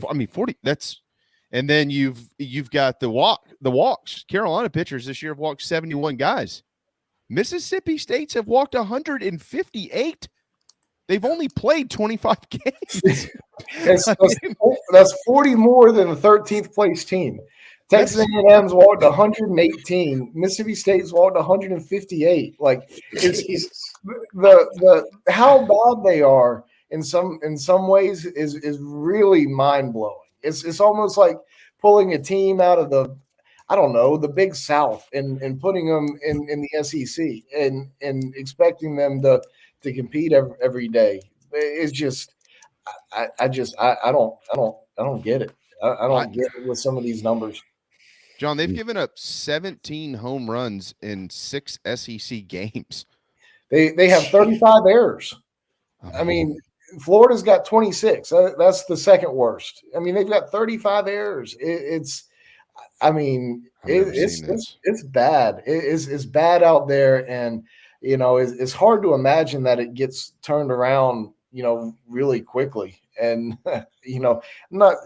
40. And then you've got the walks. Carolina pitchers this year have walked 71 guys. Mississippi State's have walked 158. They've only played 25 games. That's 40 more than the 13th place team. Texas A&M's walked 118. Mississippi State's walked 158. It's the how bad they are in some ways is really mind blowing. It's almost like pulling a team out of the Big South and putting them in the SEC and expecting them to compete every day. It's just I don't get it. I don't get it with some of these numbers. John, they've given up 17 home runs in 6 SEC games. They have 35 errors. I mean, Florida's got 26. That's the second worst. I mean, they've got 35 errors. It's bad. It's bad out there, and it's hard to imagine that it gets turned around, really quickly. And I'm not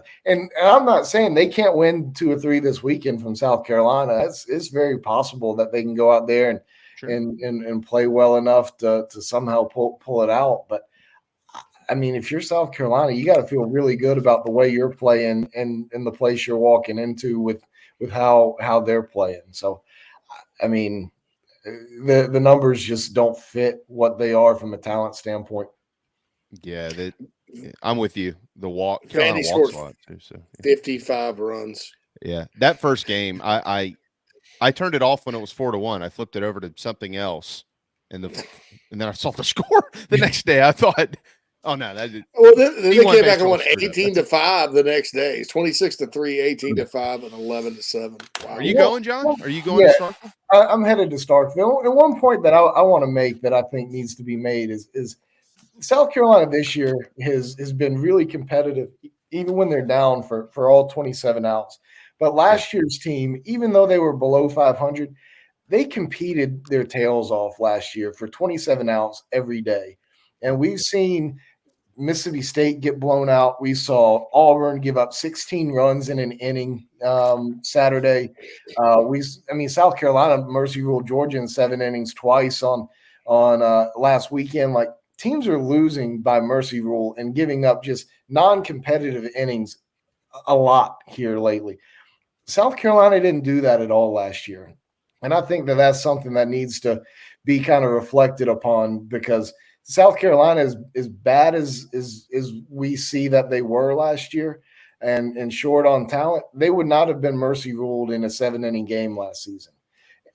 saying they can't win 2 or 3 this weekend from South Carolina. It's very possible that they can go out there and play well enough to somehow pull it out. But I mean, if you're South Carolina, you got to feel really good about the way you're playing and the place you're walking into with how they're playing. So, I mean, the numbers just don't fit what they are from a talent standpoint. Yeah, I'm with you. The walk, Vandy scored 55 runs. Yeah, that first game, I turned it off when it was 4-1. I flipped it over to something else, and then I saw the score the next day. I thought, oh no, that did. Well, then they came back and won 18-5 the next day. It's 26-3, 18-5, and 11-7. Wow. Are you going, John? Are you going to Starkville? I'm headed to Starkville. And one point that I want to make that I think needs to be made is South Carolina this year has been really competitive, even when they're down for all 27 outs. But last year's team, even though they were below 500, they competed their tails off last year for 27 outs every day. And we've seen Mississippi State get blown out. We saw Auburn give up 16 runs in an inning Saturday. South Carolina mercy ruled Georgia in 7 innings twice on last weekend. Teams are losing by mercy rule and giving up just non-competitive innings a lot here lately. South Carolina didn't do that at all last year. And I think that that's something that needs to be kind of reflected upon, because South Carolina is as bad as we see that they were last year and short on talent. They would not have been mercy ruled in a 7-inning game last season.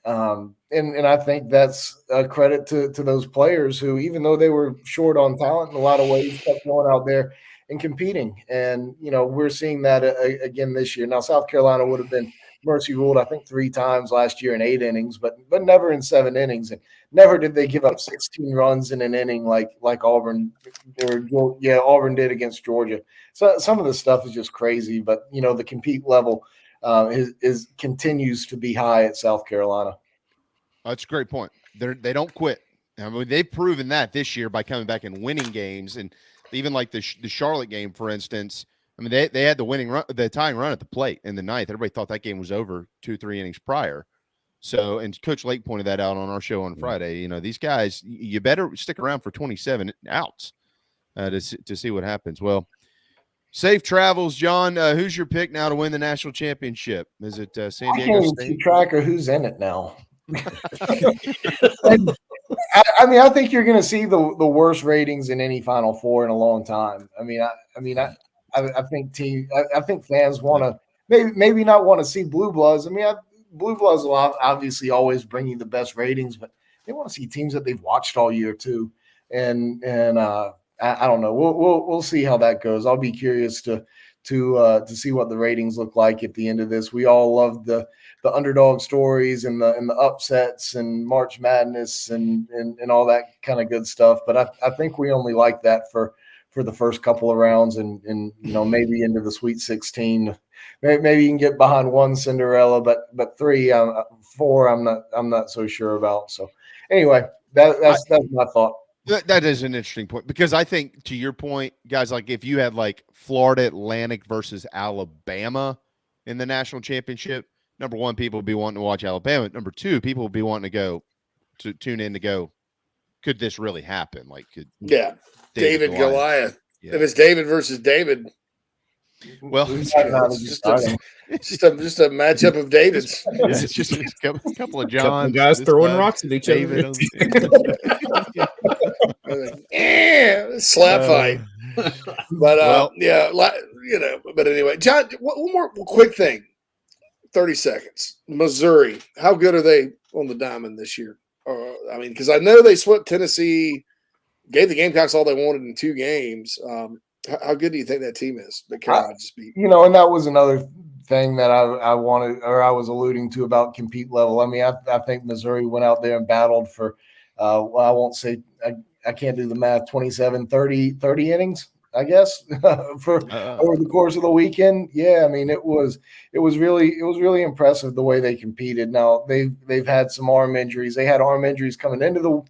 And I think that's a credit to those players who, even though they were short on talent in a lot of ways, kept going out there and competing. And, we're seeing that again this year. Now, South Carolina would have been mercy ruled, I think, 3 times last year in 8 innings, but never in 7 innings. And never did they give up 16 runs in an inning like Auburn Auburn did against Georgia. So some of the stuff is just crazy, but the compete level is continues to be high at South Carolina. That's a great point. They don't quit. I mean, they've proven that this year by coming back and winning games, and even like the Charlotte game, for instance. I mean, they had the tying run at the plate in the ninth. Everybody thought that game was over 2-3 innings prior. So, and Coach Lake pointed that out on our show on Friday. These guys, you better stick around for 27 outs to see what happens. Well, safe travels, John. Who's your pick now to win the national championship? Is it San Diego State? I can't keep track of who's in it now. I think you're going to see the worst ratings in any Final Four in a long time. I think fans want to maybe not want to see Blue Bloods. Blue Bloods will obviously always bring you the best ratings, but they want to see teams that they've watched all year too. And I don't know. We'll see how that goes. I'll be curious to see what the ratings look like at the end of this. We all love the underdog stories and the upsets and March Madness and all that kind of good stuff. But I think we only like that for the first couple of rounds and maybe into the Sweet 16. Maybe you can get behind 1 Cinderella, but 3, 4, I'm not so sure about. So anyway, that's my thought. That is an interesting point, because I think, to your point, guys, like if you had like Florida Atlantic versus Alabama in the national championship, number one, people would be wanting to watch Alabama. Number two, people would be wanting to tune in to go, could this really happen? Like, David Goliath. Yeah. If it's David versus David, well, it's just a matchup of Davids. It's just a couple of Johns, guys throwing rocks at each other. Slap fight. But but anyway, John, one more quick thing. 30 seconds. Missouri, how good are they on the diamond this year? Because I know they swept Tennessee, gave the Gamecocks all they wanted in 2 games. How good do you think that team is? That Carolina just beat. And that was another thing that I wanted, or I was alluding to about compete level. I think Missouri went out there and battled for, I won't say, I can't do the math, 27, 30 innings, I guess, for over the course of the weekend. Yeah, it was really impressive the way they competed. Now they've had some arm injuries. They had arm injuries coming into the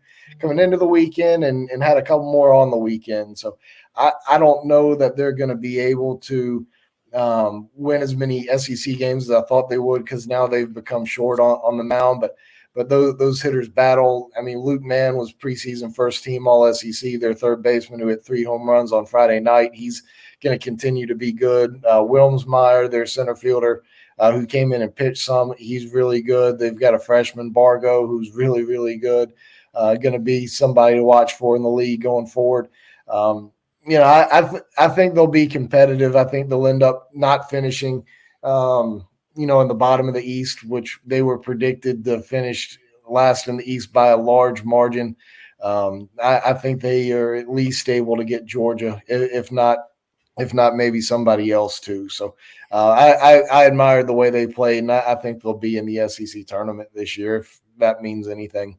weekend and had a couple more on the weekend. So I don't know that they're going to be able to win as many SEC games as I thought they would, because now they've become short on the mound. But those hitters battle. Luke Mann was preseason first team All SEC, their third baseman who hit 3 home runs on Friday night. He's going to continue to be good. Wilmsmeyer, their center fielder, who came in and pitched some, he's really good. They've got a freshman, Bargo, who's really, really good. Going to be somebody to watch for in the league going forward. I think they'll be competitive. I think they'll end up not finishing, in the bottom of the East, which they were predicted to finish last in the East by a large margin. I think they are at least able to get Georgia, if not maybe somebody else too. So I admire the way they play, and I think they'll be in the SEC tournament this year, if that means anything.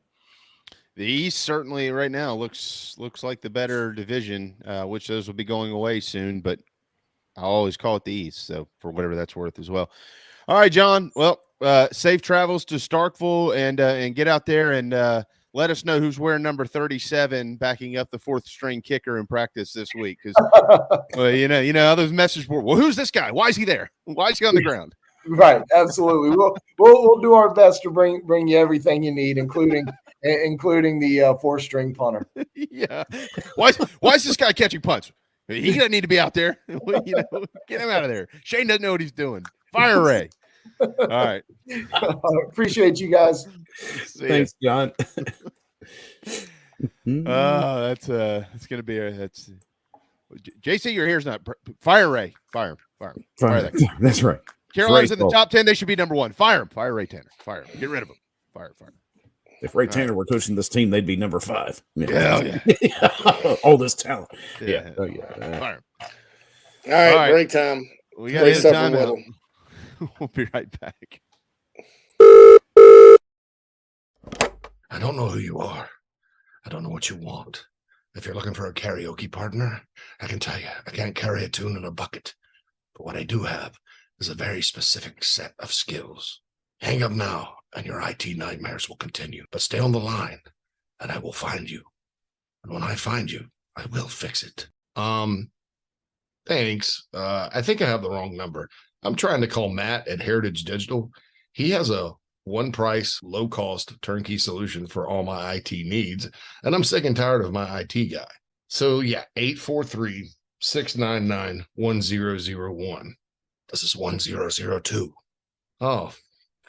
The East certainly right now looks like the better division, which those will be going away soon, but I'll always call it the East, so for whatever that's worth as well. All right, John. Well, safe travels to Starkville, and get out there and let us know who's wearing number 37, backing up the 4th string kicker in practice this week. Because, how those message boards. Well, who's this guy? Why is he there? Why is he on the ground? Right, absolutely. We'll do our best to bring you everything you need, including the 4th string punter. Yeah. Why is this guy catching punts? He doesn't need to be out there. Get him out of there. Shane doesn't know what he's doing. Fire Ray. All right. Appreciate you guys. Thanks, John. That's gonna be that's JC. Your hair's not Fire Ray. Fire that. That's right. Carolina's in the top 10. They should be number 1. Fire him. Fire Ray Tanner. Fire him. Get rid of him. Fire. If Ray Tanner were coaching this team, they'd be number 5. Yeah. All this talent. Yeah. Oh yeah. Fire him. All right. Break time. We got great stuff time from Whittle. We'll be right back. I don't know who you are. I don't know what you want. If you're looking for a karaoke partner, I can tell you, I can't carry a tune in a bucket. But what I do have is a very specific set of skills. Hang up now, and your IT nightmares will continue. But stay on the line, and I will find you. And when I find you, I will fix it. Thanks. I think I have the wrong number. I'm trying to call Matt at Heritage Digital. He has a one-price, low-cost, turnkey solution for all my IT needs, and I'm sick and tired of my IT guy. So, yeah, 843-699-1001. This is 1002. Oh, well,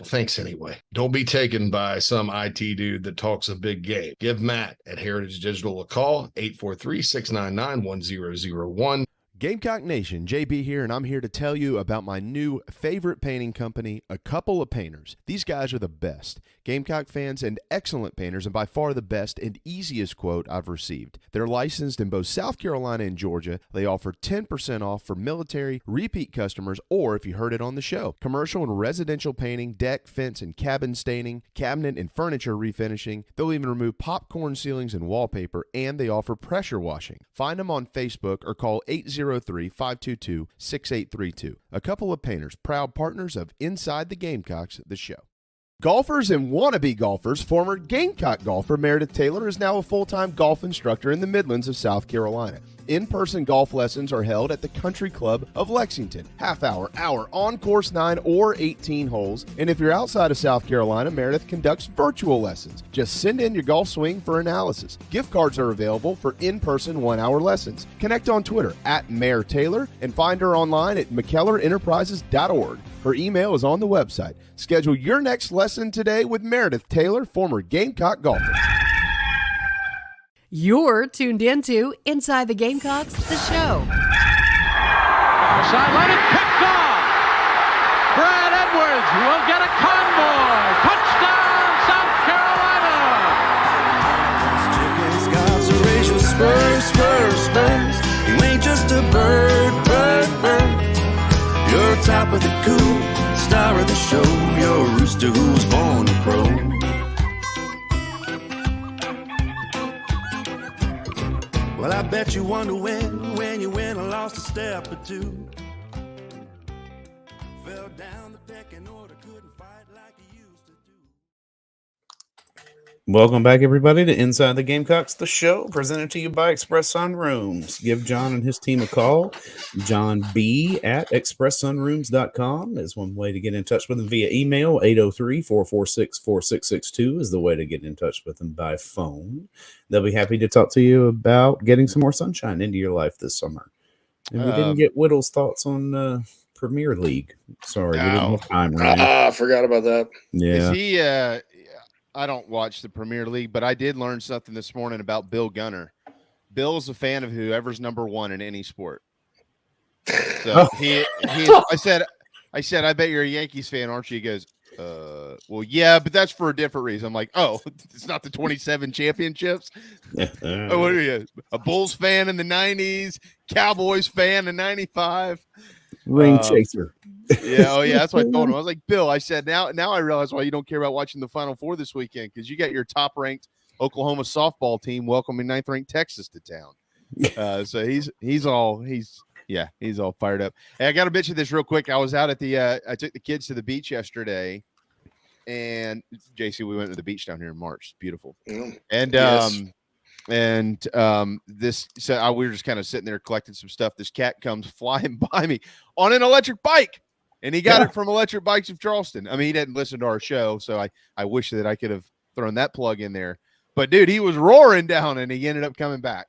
thanks anyway. Don't be taken by some IT dude that talks a big game. Give Matt at Heritage Digital a call, 843-699-1001. Gamecock Nation, JB here, and I'm here to tell you about my new favorite painting company, A Couple of Painters. These guys are the best. Gamecock fans and excellent painters, and by far the best and easiest quote I've received. They're licensed in both South Carolina and Georgia. They offer 10% off for military, repeat customers, or if you heard it on the show, commercial and residential painting, deck, fence, and cabin staining, cabinet and furniture refinishing. They'll even remove popcorn ceilings and wallpaper, and they offer pressure washing. Find them on Facebook or call 803-522-6832. A Couple of Painters, proud partners of Inside the Gamecocks, the show. Golfers and wannabe golfers, former Gamecock golfer Meredith Taylor is now a full-time golf instructor in the Midlands of South Carolina. In-person golf lessons are held at the Country Club of Lexington. Half-hour, hour, on course 9 or 18 holes. And if you're outside of South Carolina, Meredith conducts virtual lessons. Just send in your golf swing for analysis. Gift cards are available for in-person 1-hour lessons. Connect on Twitter at Mayor Taylor and find her online at McKellarEnterprises.org. Her email is on the website. Schedule your next lesson today with Meredith Taylor, former Gamecock golfer. You're tuned into Inside the Gamecocks, the show. Sideline and picked off. Brad Edwards will get a convoy. Touchdown, South Carolina. Spur, spur, spurs. You ain't just a bird. You're top of the coop, star of the show. You're a rooster who's born a pro. Well, I bet you wonder when you win or lost a step or two. Fell down the pecking order, couldn't fight like you used to do. Welcome back, everybody, to Inside the Gamecocks, the show, presented to you by Express Sunrooms. Give John and his team a call. John B. at expresssunrooms.com is one way to get in touch with him via email. 803-446-4662 is the way to get in touch with them by phone. They'll be happy to talk to you about getting some more sunshine into your life this summer. And we didn't get Whittle's thoughts on Premier League. Sorry, we didn't have time. Right? I forgot about that. Yeah. Is he, I don't watch the Premier League, but I did learn something this morning about Bill Gunner. Bill's a fan of whoever's number one in any sport. So I said, I bet you're a Yankees fan, aren't you? He goes, well, yeah, but that's for a different reason. I'm like, oh, it's not the 27 championships. Oh, what are you, a Bulls fan in the 90s, Cowboys fan in 95? Ring chaser. Yeah, oh yeah, that's what I told him. I was like, Bill, I said, now I realize why you don't care about watching the Final Four this weekend, because you got your top-ranked Oklahoma softball team welcoming 9th-ranked Texas to town. So he's all fired up. Hey, I got to mention this real quick. I was out at I took the kids to the beach yesterday, and JC, we went to the beach down here in March. It's beautiful. And Yes. We were just kind of sitting there collecting some stuff. This cat comes flying by me on an electric bike, and he got it from Electric Bikes of Charleston. I mean, he didn't listen to our show, so I wish that I could have thrown that plug in there. But dude, he was roaring down, and he ended up coming back.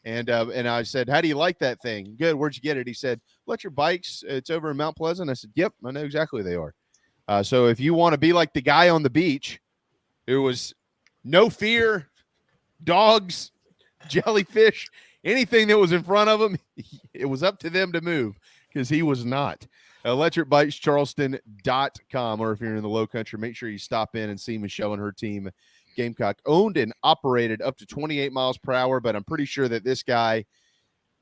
And I said, how do you like that thing? Good. Where'd you get it? He said, Fletcher Bikes. It's over in Mount Pleasant. I said, yep, I know exactly they are. So if you want to be like the guy on the beach who was no fear, dogs, jellyfish, anything that was in front of him, it was up to them to move because he was not. ElectricBikesCharleston.com, or if you're in the Low Country, make sure you stop in and see Michelle and her team. Gamecock owned and operated up to 28 miles per hour, but I'm pretty sure that this guy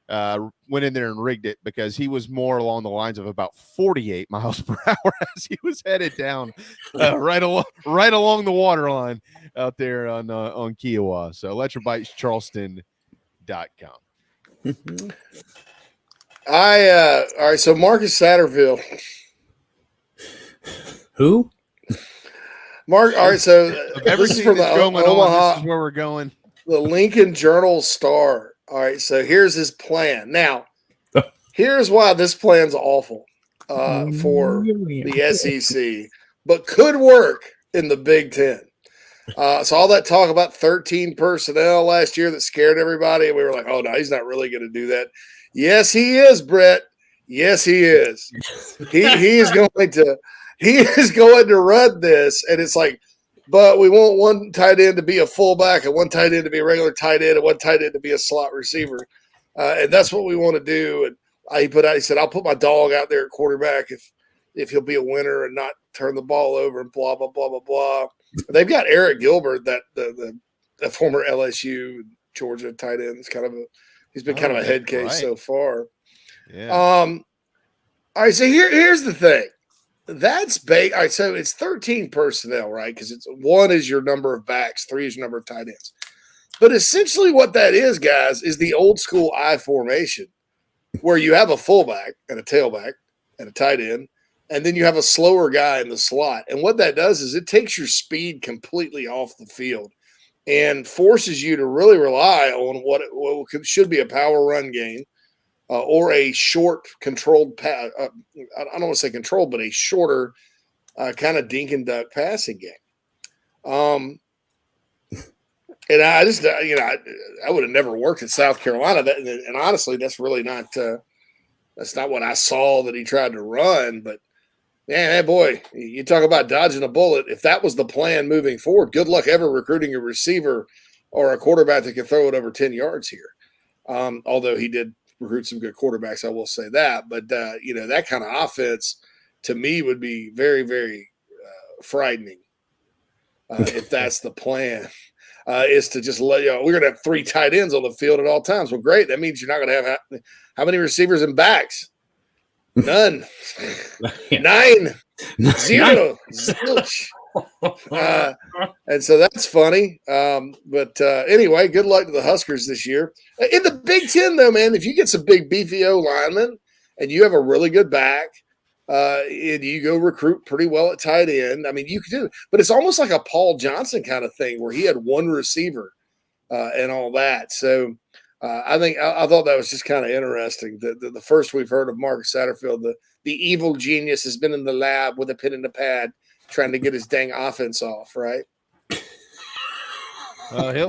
went in there and rigged it because he was more along the lines of about 48 miles per hour as he was headed down right along the water line out there on Kiowa. So ElectricBikesCharleston.com. All right. So Marcus Satterfield. Who? Mark. All right. So this is from the Omaha. This is where we're going. The Lincoln Journal-Star. All right. So here's his plan. Now, here's why this plan's awful for the SEC, but could work in the Big Ten. So all that talk about 13 personnel last year that scared everybody, and we were like, oh, no, he's not really going to do that. Yes, he is, Brett. Yes, he is. He is going to run this, and it's like, but we want one tight end to be a fullback and one tight end to be a regular tight end and one tight end to be a slot receiver, and that's what we want to do. And he said, I'll put my dog out there at quarterback if he'll be a winner and not turn the ball over and blah blah blah blah blah. They've got Eric Gilbert, that the former LSU Georgia tight end. It's he's been kind of a head case so far. Yeah. All right. So here's the thing. That's big. All right. So it's 13 personnel, right? Because one is your number of backs, 3 is your number of tight ends. But essentially, what that is, guys, is the old school I formation, where you have a fullback and a tailback and a tight end, and then you have a slower guy in the slot. And what that does is it takes your speed completely off the field and forces you to really rely on what should be a power run game or a short controlled pass. I don't want to say controlled, but a shorter kind of dink and duck passing game. And I just, I would have never worked at South Carolina. And honestly, that's really not that's not what I saw that he tried to run. But man, boy, you talk about dodging a bullet. If that was the plan moving forward, good luck ever recruiting a receiver or a quarterback that can throw it over 10 yards here. Although he did recruit some good quarterbacks, I will say that. But, that kind of offense to me would be very, very frightening if that's the plan. Is to just let we're going to have 3 tight ends on the field at all times. Well, great. That means you're not going to have how many receivers and backs? None. 9. 0. Zilch. And so that's funny. But anyway, good luck to the Huskers this year. In the Big Ten, though, man, if you get some big beefy O linemen and you have a really good back, and you go recruit pretty well at tight end. I mean, you could do it, but it's almost like a Paul Johnson kind of thing where he had one receiver and all that. So I thought that was just kind of interesting. The first we've heard of Marcus Satterfield, the evil genius has been in the lab with a pen and a pad trying to get his dang offense off, right? Okay.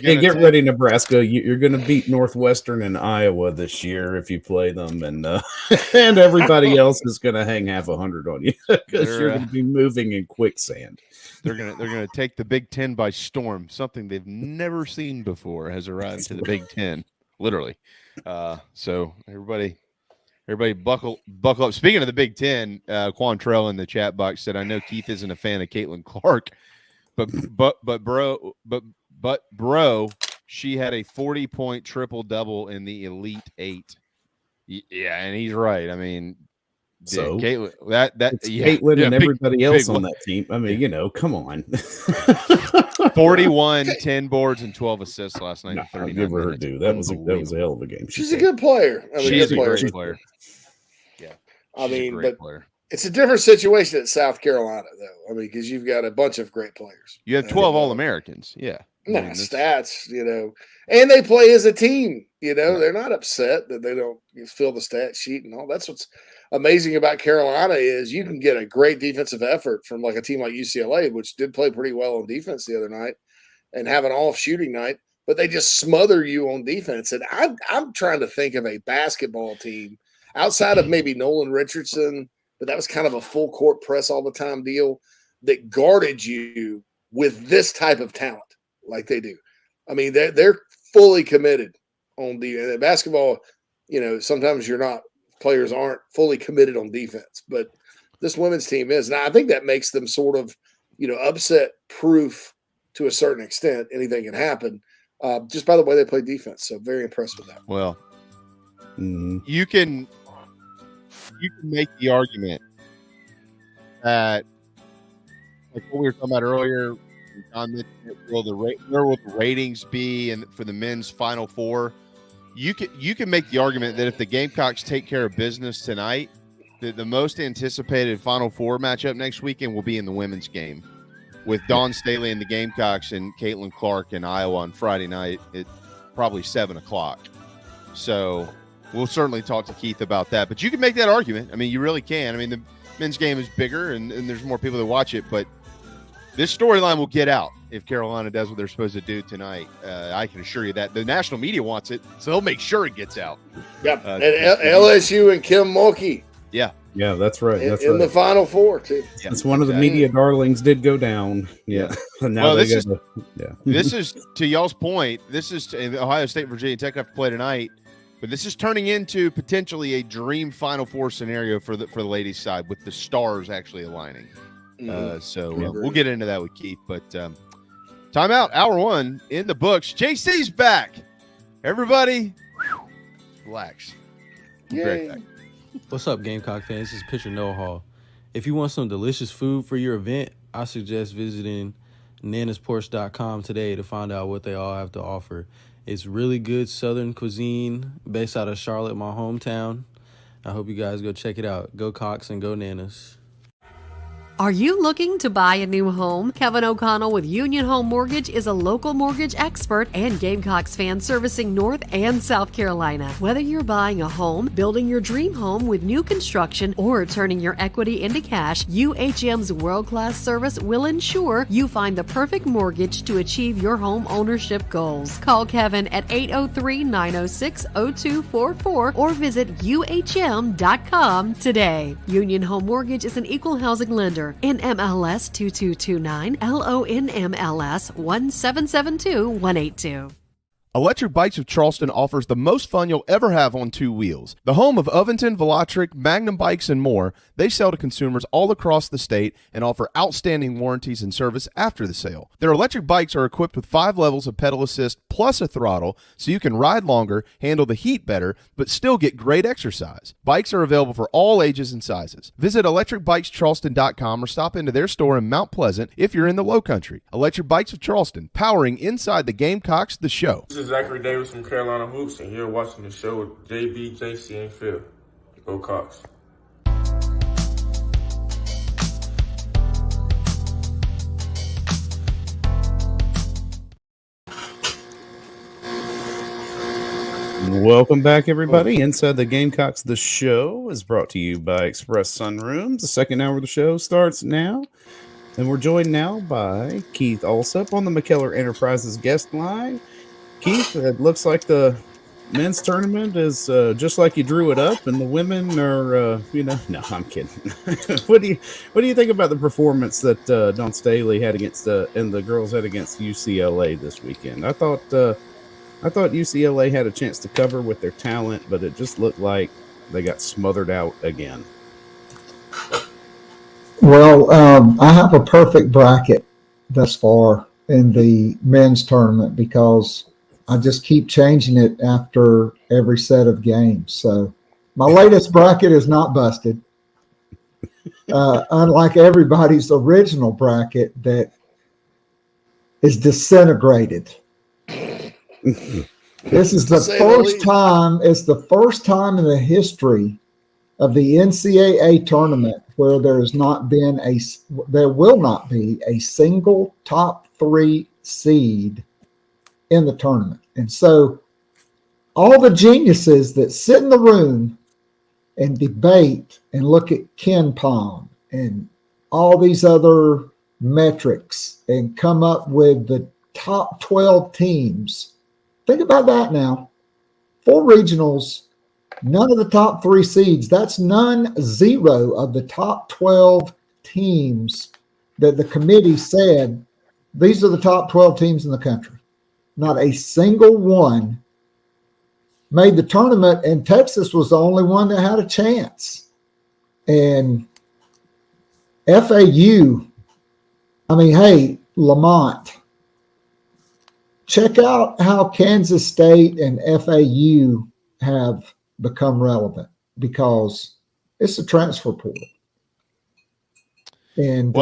Get ready, Nebraska. You're going to beat Northwestern and Iowa this year if you play them, and and everybody else is going to hang half 100 on you because you're going to be moving in quicksand. They're going to take the Big Ten by storm. Something they've never seen before has arrived to the Big Ten, literally. So everybody buckle up. Speaking of the Big Ten, Quantrell in the chat box said, "I know Keith isn't a fan of Caitlin Clark." But bro, she had a 40-point triple-double in the Elite 8. Yeah, and he's right. I mean, so Caitlin, Caitlin and everybody else on that team. I mean, come on. 41, 10 boards, and 12 assists last night. I'll give her do. That was a hell of a game. She's a good player. She's a great player. Yeah, player. It's a different situation at South Carolina, though. I mean, because you've got a bunch of great players. You have 12 All-Americans. Yeah. Stats, and they play as a team. They're not upset that they don't fill the stat sheet and all. That's what's amazing about Carolina is you can get a great defensive effort from like a team like UCLA, which did play pretty well on defense the other night, and have an off shooting night. but they just smother you on defense. And I'm trying to think of a basketball team outside of maybe Nolan Richardson, but that was kind of a full court press all the time deal that guarded you with this type of talent like they do. I mean, they're fully committed on the basketball. You know, sometimes players aren't fully committed on defense, but this women's team is. Now, I think that makes them sort of, upset proof to a certain extent. Anything can happen just by the way they play defense. So very impressed with that. Well, you can make the argument that, like what we were talking about earlier, John mentioned it, where will the ratings be and for the men's Final Four? You can make the argument that if the Gamecocks take care of business tonight, that the most anticipated Final Four matchup next weekend will be in the women's game with Dawn Staley and the Gamecocks and Caitlin Clark in Iowa on Friday night at probably 7:00. So we'll certainly talk to Keith about that. But you can make that argument. I mean, you really can. I mean, the men's game is bigger and there's more people that watch it, but this storyline will get out if Carolina does what they're supposed to do tonight. I can assure you that the national media wants it, so they'll make sure it gets out. Yep. And LSU and Kim Mulkey. Yeah. Yeah, that's right. That's in the Final Four, too. Yeah, that's one of the media darlings did go down. Yeah. Now this is to y'all's point. This is Ohio State, Virginia Tech have to play tonight, but this is turning into potentially a dream Final Four scenario for the ladies' side with the stars actually aligning. We'll get into that with Keith, but timeout, hour one in the books. JC's back. Everybody, relax. We'll be right back. What's up, Gamecock fans? This is Pitcher Noah Hall. If you want some delicious food for your event, I suggest visiting nanasporch.com today to find out what they all have to offer. It's really good Southern cuisine based out of Charlotte, my hometown. I hope you guys go check it out. Go Cox and go Nanas. Are you looking to buy a new home? Kevin O'Connell with Union Home Mortgage is a local mortgage expert and Gamecocks fan servicing North and South Carolina. Whether you're buying a home, building your dream home with new construction, or turning your equity into cash, UHM's world-class service will ensure you find the perfect mortgage to achieve your home ownership goals. Call Kevin at 803-906-0244 or visit UHM.com today. Union Home Mortgage is an equal housing lender. NMLS 2229, LONMLS 1772182. Electric Bikes of Charleston offers the most fun you'll ever have on two wheels. The home of Oventon, Velotric, Magnum Bikes, and more, they sell to consumers all across the state and offer outstanding warranties and service after the sale. Their electric bikes are equipped with 5 levels of pedal assist plus a throttle, so you can ride longer, handle the heat better, but still get great exercise. Bikes are available for all ages and sizes. Visit electricbikescharleston.com or stop into their store in Mount Pleasant if you're in the Low Country. Electric Bikes of Charleston, powering inside the Gamecocks, the show. This is Zachary Davis from Carolina Hoops, and you're watching the show with JB, JC, and Phil. Go Cox. Welcome back, everybody. Inside the Gamecocks, the show is brought to you by Express Sunrooms. The second hour of the show starts now. And we're joined now by Keith Allsep on the McKellar Enterprises guest line. Keith, it looks like the men's tournament is just like you drew it up, and the women are, no, I'm kidding. What do you think about the performance that Dawn Staley had against and the girls had against UCLA this weekend? I thought UCLA had a chance to cover with their talent, but it just looked like they got smothered out again. Well, I have a perfect bracket thus far in the men's tournament because I just keep changing it after every set of games. So my latest bracket is not busted. Unlike everybody's original bracket that is disintegrated. This is the first time. It's the first time in the history of the NCAA tournament where there will not be a single top 3 seed in the tournament. And so all the geniuses that sit in the room and debate and look at KenPom and all these other metrics and come up with the top 12 teams Think about that now. 4 regionals, none of the top 3 seeds. That's 0 of the top 12 teams that the committee said these are the top 12 teams in the country. Not a single one made the tournament, and Texas was the only one that had a chance. And FAU, I mean, hey, Lamont, check out how Kansas State and FAU have become relevant because it's a transfer portal. And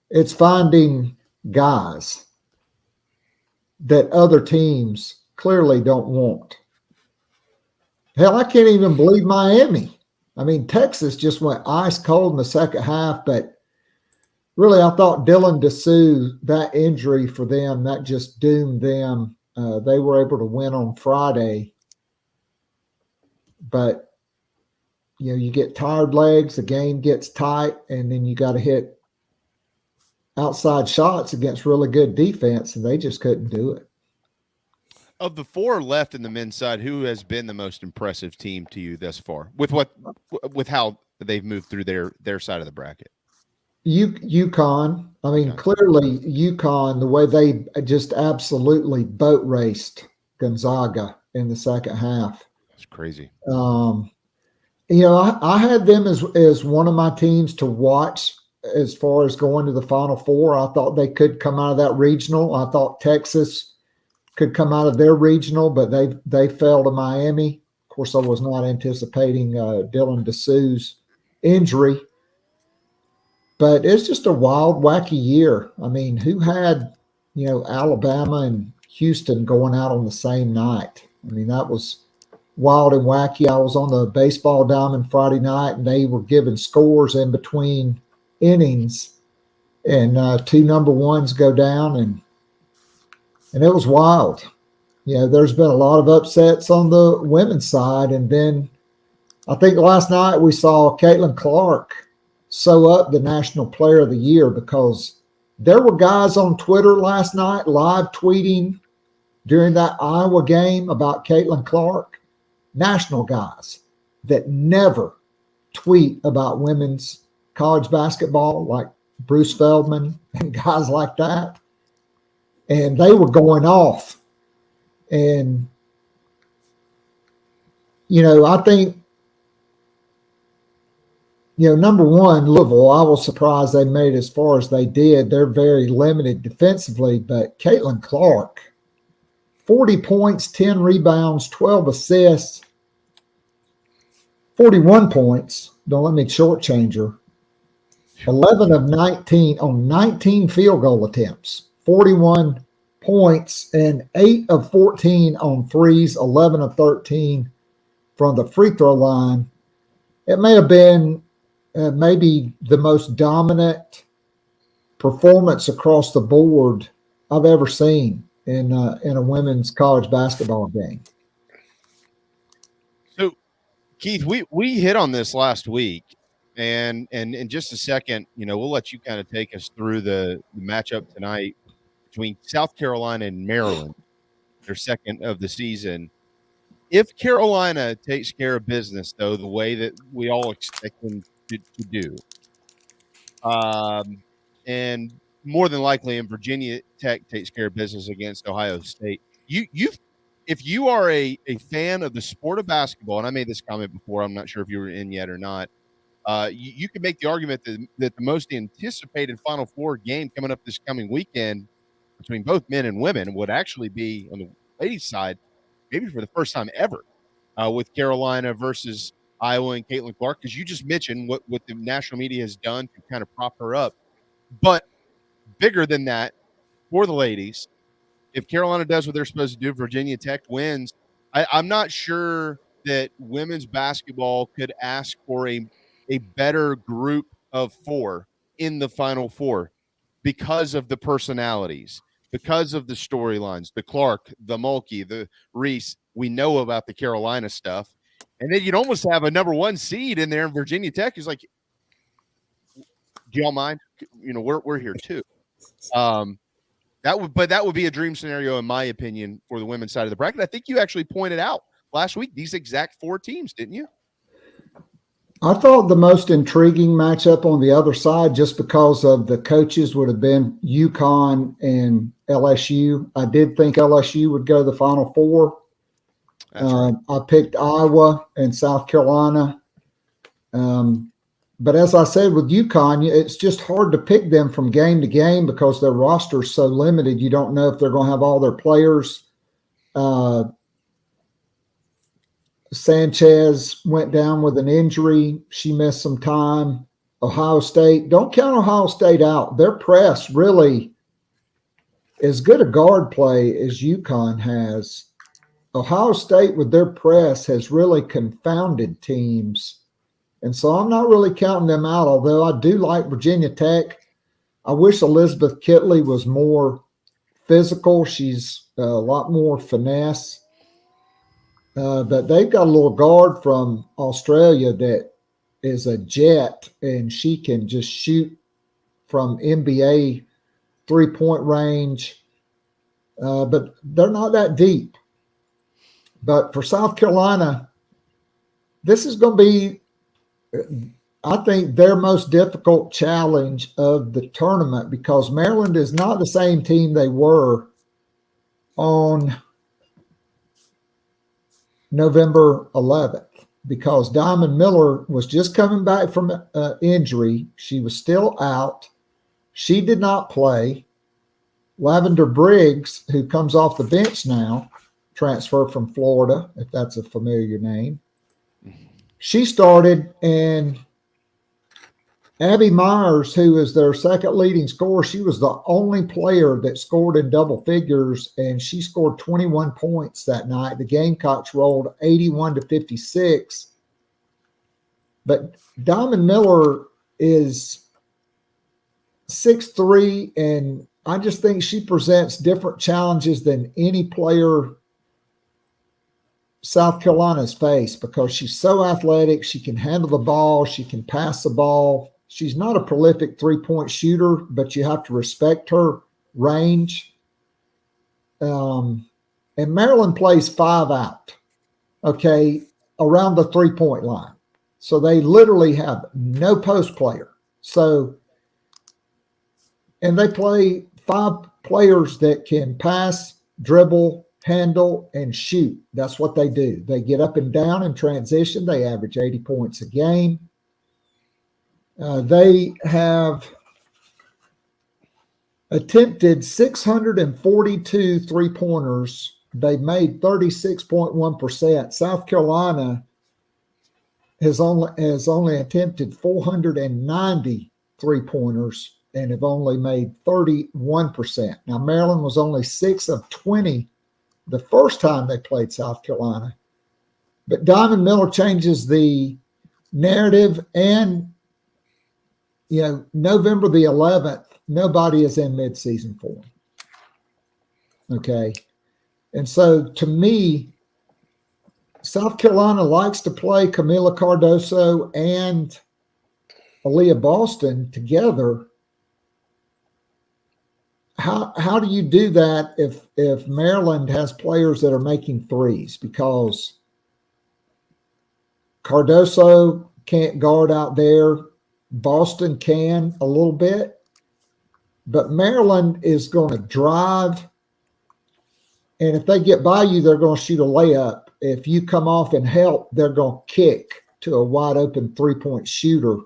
it's finding guys that other teams clearly don't want. Hell, I can't even believe Miami. I mean, Texas just went ice cold in the second half, but really, I thought Dylan Dessou, that injury for them, that just doomed them. They were able to win on Friday, but you get tired legs, the game gets tight, and then you got to hit outside shots against really good defense, and they just couldn't do it. Of the 4 left in the men's side, who has been the most impressive team to you thus far with how they've moved through their side of the bracket? UConn. I mean, clearly UConn, the way they just absolutely boat raced Gonzaga in the second half. It's crazy. I had them as one of my teams to watch as far as going to the Final Four. I thought they could come out of that regional. I thought Texas could come out of their regional, but they fell to Miami. Of course, I was not anticipating Dylan Dessou's injury. But it's just a wild, wacky year. I mean, who had, Alabama and Houston going out on the same night? I mean, that was wild and wacky. I was on the baseball diamond Friday night, and they were giving scores in between innings, and 2 number ones go down, and it was wild. There's been a lot of upsets on the women's side, and then I think last night we saw Caitlin Clark sew up the National Player of the Year because there were guys on Twitter last night live tweeting during that Iowa game about Caitlin Clark, national guys that never tweet about women's college basketball, like Bruce Feldman and guys like that. And they were going off. And, I think, number one, Louisville, I was surprised they made as far as they did. They're very limited defensively, but Caitlin Clark, 40 points, 10 rebounds, 12 assists, 41 points. Don't let me shortchange her. 11 of 19 on 19 field goal attempts, 41 points, and 8 of 14 on threes, 11 of 13 from the free throw line. It may have been maybe the most dominant performance across the board I've ever seen in a women's college basketball game. So, Keith, we hit on this last week, and in just a second, we'll let you kind of take us through the matchup tonight between South Carolina and Maryland, their second of the season. If Carolina takes care of business, though, the way that we all expect them to do, and more than likely, in Virginia Tech takes care of business against Ohio State, if you are a fan of the sport of basketball, and I made this comment before, I'm not sure if you were in yet or not, you could make the argument that the most anticipated Final Four game coming up this coming weekend between both men and women would actually be on the ladies' side, maybe for the first time ever, with Carolina versus Iowa and Caitlin Clark, because you just mentioned what the national media has done to kind of prop her up. But bigger than that, for the ladies, if Carolina does what they're supposed to do, Virginia Tech wins, I'm not sure that women's basketball could ask for a better group of 4 in the Final Four because of the personalities, because of the storylines, the Clark, the Mulkey, the Reese. We know about the Carolina stuff. And then you'd almost have a number 1 seed in there in Virginia Tech. Is like, do y'all mind? We're here too. That would be a dream scenario, in my opinion, for the women's side of the bracket. I think you actually pointed out last week these exact 4 teams, didn't you? I thought the most intriguing matchup on the other side, just because of the coaches, would have been UConn and LSU. I did think LSU would go to the Final Four. Right. I picked Iowa and South Carolina. But as I said with UConn, it's just hard to pick them from game to game because their roster is so limited. You don't know if they're going to have all their players. Sanchez went down with an injury. She missed some time. Ohio State, don't count Ohio State out. Their press really, as good a guard play as UConn has, Ohio State with their press has really confounded teams. And so I'm not really counting them out, although I do like Virginia Tech. I wish Elizabeth Kitley was more physical. She's a lot more finesse. But they've got a little guard from Australia that is a jet, and she can just shoot from NBA three-point range. But they're not that deep. But for South Carolina, this is going to be, I think, their most difficult challenge of the tournament, because Maryland is not the same team they were on November 11th, because Diamond Miller was just coming back from injury. She was still out. She did not play. Lavender Briggs, who comes off the bench now, transferred from Florida, if that's a familiar name. She started, and Abby Myers, who is their second leading scorer, she was the only player that scored in double figures, and she scored 21 points that night. The Gamecocks rolled 81-56. But Diamond Miller is 6'3", and I just think she presents different challenges than any player South Carolina's faced, because she's so athletic. She can handle the ball. She can pass the ball. She's not a prolific three-point shooter, but you have to respect her range. And Maryland plays 5 out, okay, around the three-point line. So they literally have no post player. So, and they play 5 players that can pass, dribble, handle, and shoot. That's what they do. They get up and down in transition. They average 80 points a game. They have attempted 642 three-pointers. They made 36.1%. South Carolina has only attempted 490 three-pointers and have only made 31%. Now, Maryland was only 6 of 20 the first time they played South Carolina. But Diamond Miller changes the narrative, and November the 11th, nobody is in midseason form. Okay. And so to me, South Carolina likes to play Camila Cardoso and Aaliyah Boston together. How do you do that if Maryland has players that are making threes? Because Cardoso can't guard out there. Boston can a little bit, but Maryland is going to drive, and if they get by you, they're going to shoot a layup. If you come off and help, they're going to kick to a wide open three-point shooter,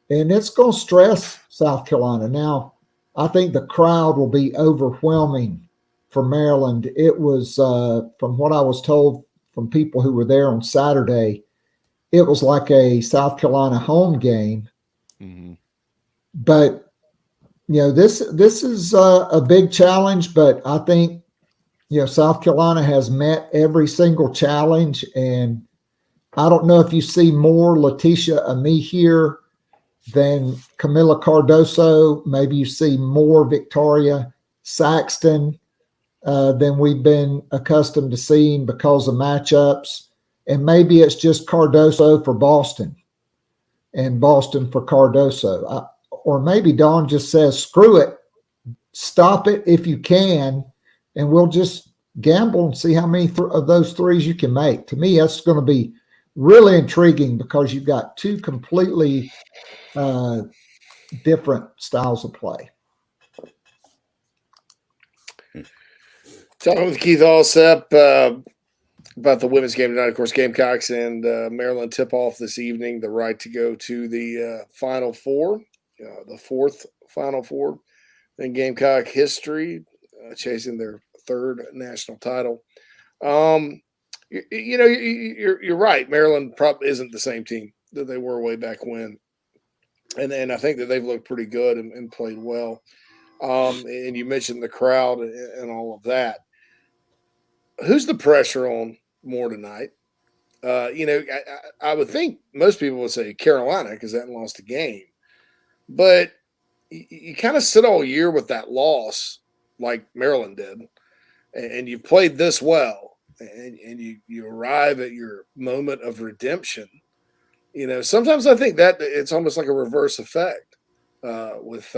and it's going to stress South Carolina. Now, I think the crowd will be overwhelming for Maryland. It was, from what I was told from people who were there on Saturday, it was like a South Carolina home game. Mm-hmm. But, this is a big challenge, but I think, South Carolina has met every single challenge. And I don't know if you see more Letitia Ame here than Camila Cardoso. Maybe you see more Victoria Saxton than we've been accustomed to seeing because of matchups. And maybe it's just Cardoso for Boston and Boston for Cardoso. Or maybe Dawn just says, screw it. stop it if you can, and we'll just gamble and see how many of those threes you can make. To me, that's going to be really intriguing because you've got two completely different styles of play. Talking with Keith Allsep about the women's game tonight. Of course, Gamecocks and Maryland tip off this evening, the right to go to the Final Four, the fourth Final Four in Gamecock history, chasing their third national title. You're right. Maryland probably isn't the same team that they were way back when, and I think that they've looked pretty good and played well. And you mentioned the crowd and all of that. Who's the pressure on more tonight? I would think most people would say Carolina because they hadn't lost a game. But you kind of sit all year with that loss like Maryland did, and you've played this well, and you arrive at your moment of redemption. Sometimes I think that it's almost like a reverse effect with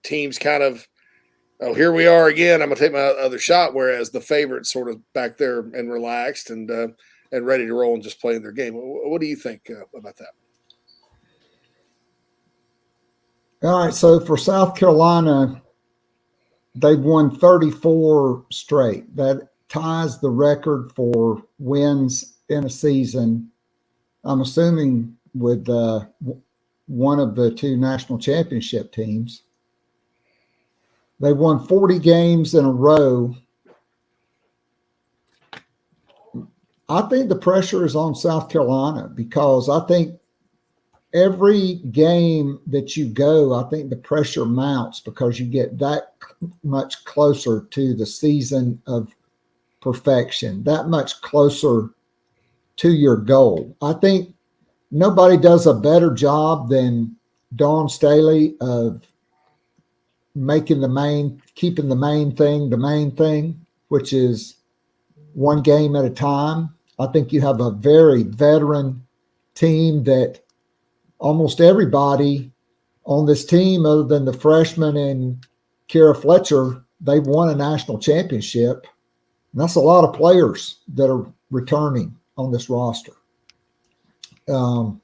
teams kind of, oh, here we are again. I'm going to take my other shot. Whereas the favorites sort of back there and relaxed and ready to roll and just playing their game. What do you think about that? All right. So for South Carolina, they've won 34 straight. That ties the record for wins in a season. I'm assuming with one of the two national championship teams. They won 40 games in a row. I think the pressure is on South Carolina because I think every game that you go, I think the pressure mounts because you get that much closer to the season of perfection, that much closer to your goal. I think nobody does a better job than Dawn Staley of keeping the main thing, which is one game at a time. I think you have a very veteran team that almost everybody on this team, other than the freshman and Kara Fletcher, they've won a national championship. And that's a lot of players that are returning on this roster. And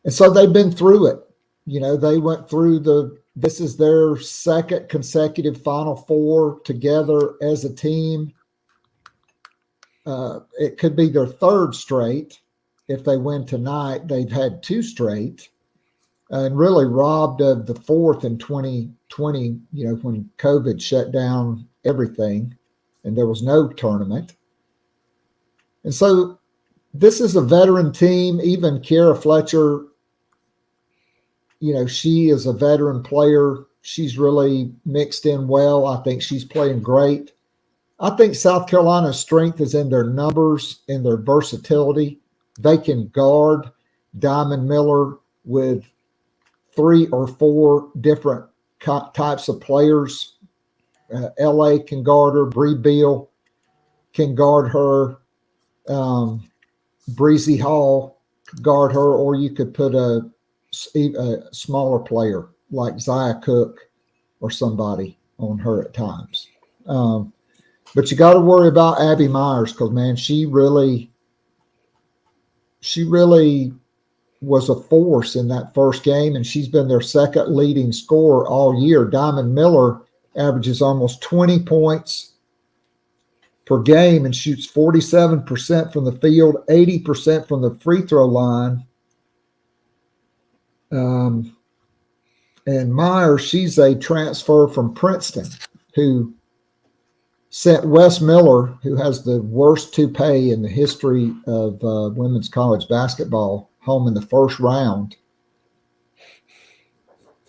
so they've been through it. They went through this is their second consecutive Final Four together as a team. It could be their third straight. If they win tonight, they've had two straight and really robbed of the fourth in 2020, when COVID shut down everything and there was no tournament. And so this is a veteran team. Even Kara Fletcher, she is a veteran player. She's really mixed in well. I think she's playing great. I think South Carolina's strength is in their numbers, in their versatility. They can guard Diamond Miller with 3 or 4 different types of players. LA can guard her. Bree Beal can guard her. Breezy Hall could guard her, or you could put a smaller player like Zaya Cook or somebody on her at times. But you got to worry about Abby Myers because, man, she really was a force in that first game, and she's been their second leading scorer all year. Diamond Miller averages almost 20 points per game and shoots 47% from the field, 80% from the free throw line. And Myers, she's a transfer from Princeton who sent Wes Miller, who has the worst toupee in the history of women's college basketball, home in the first round.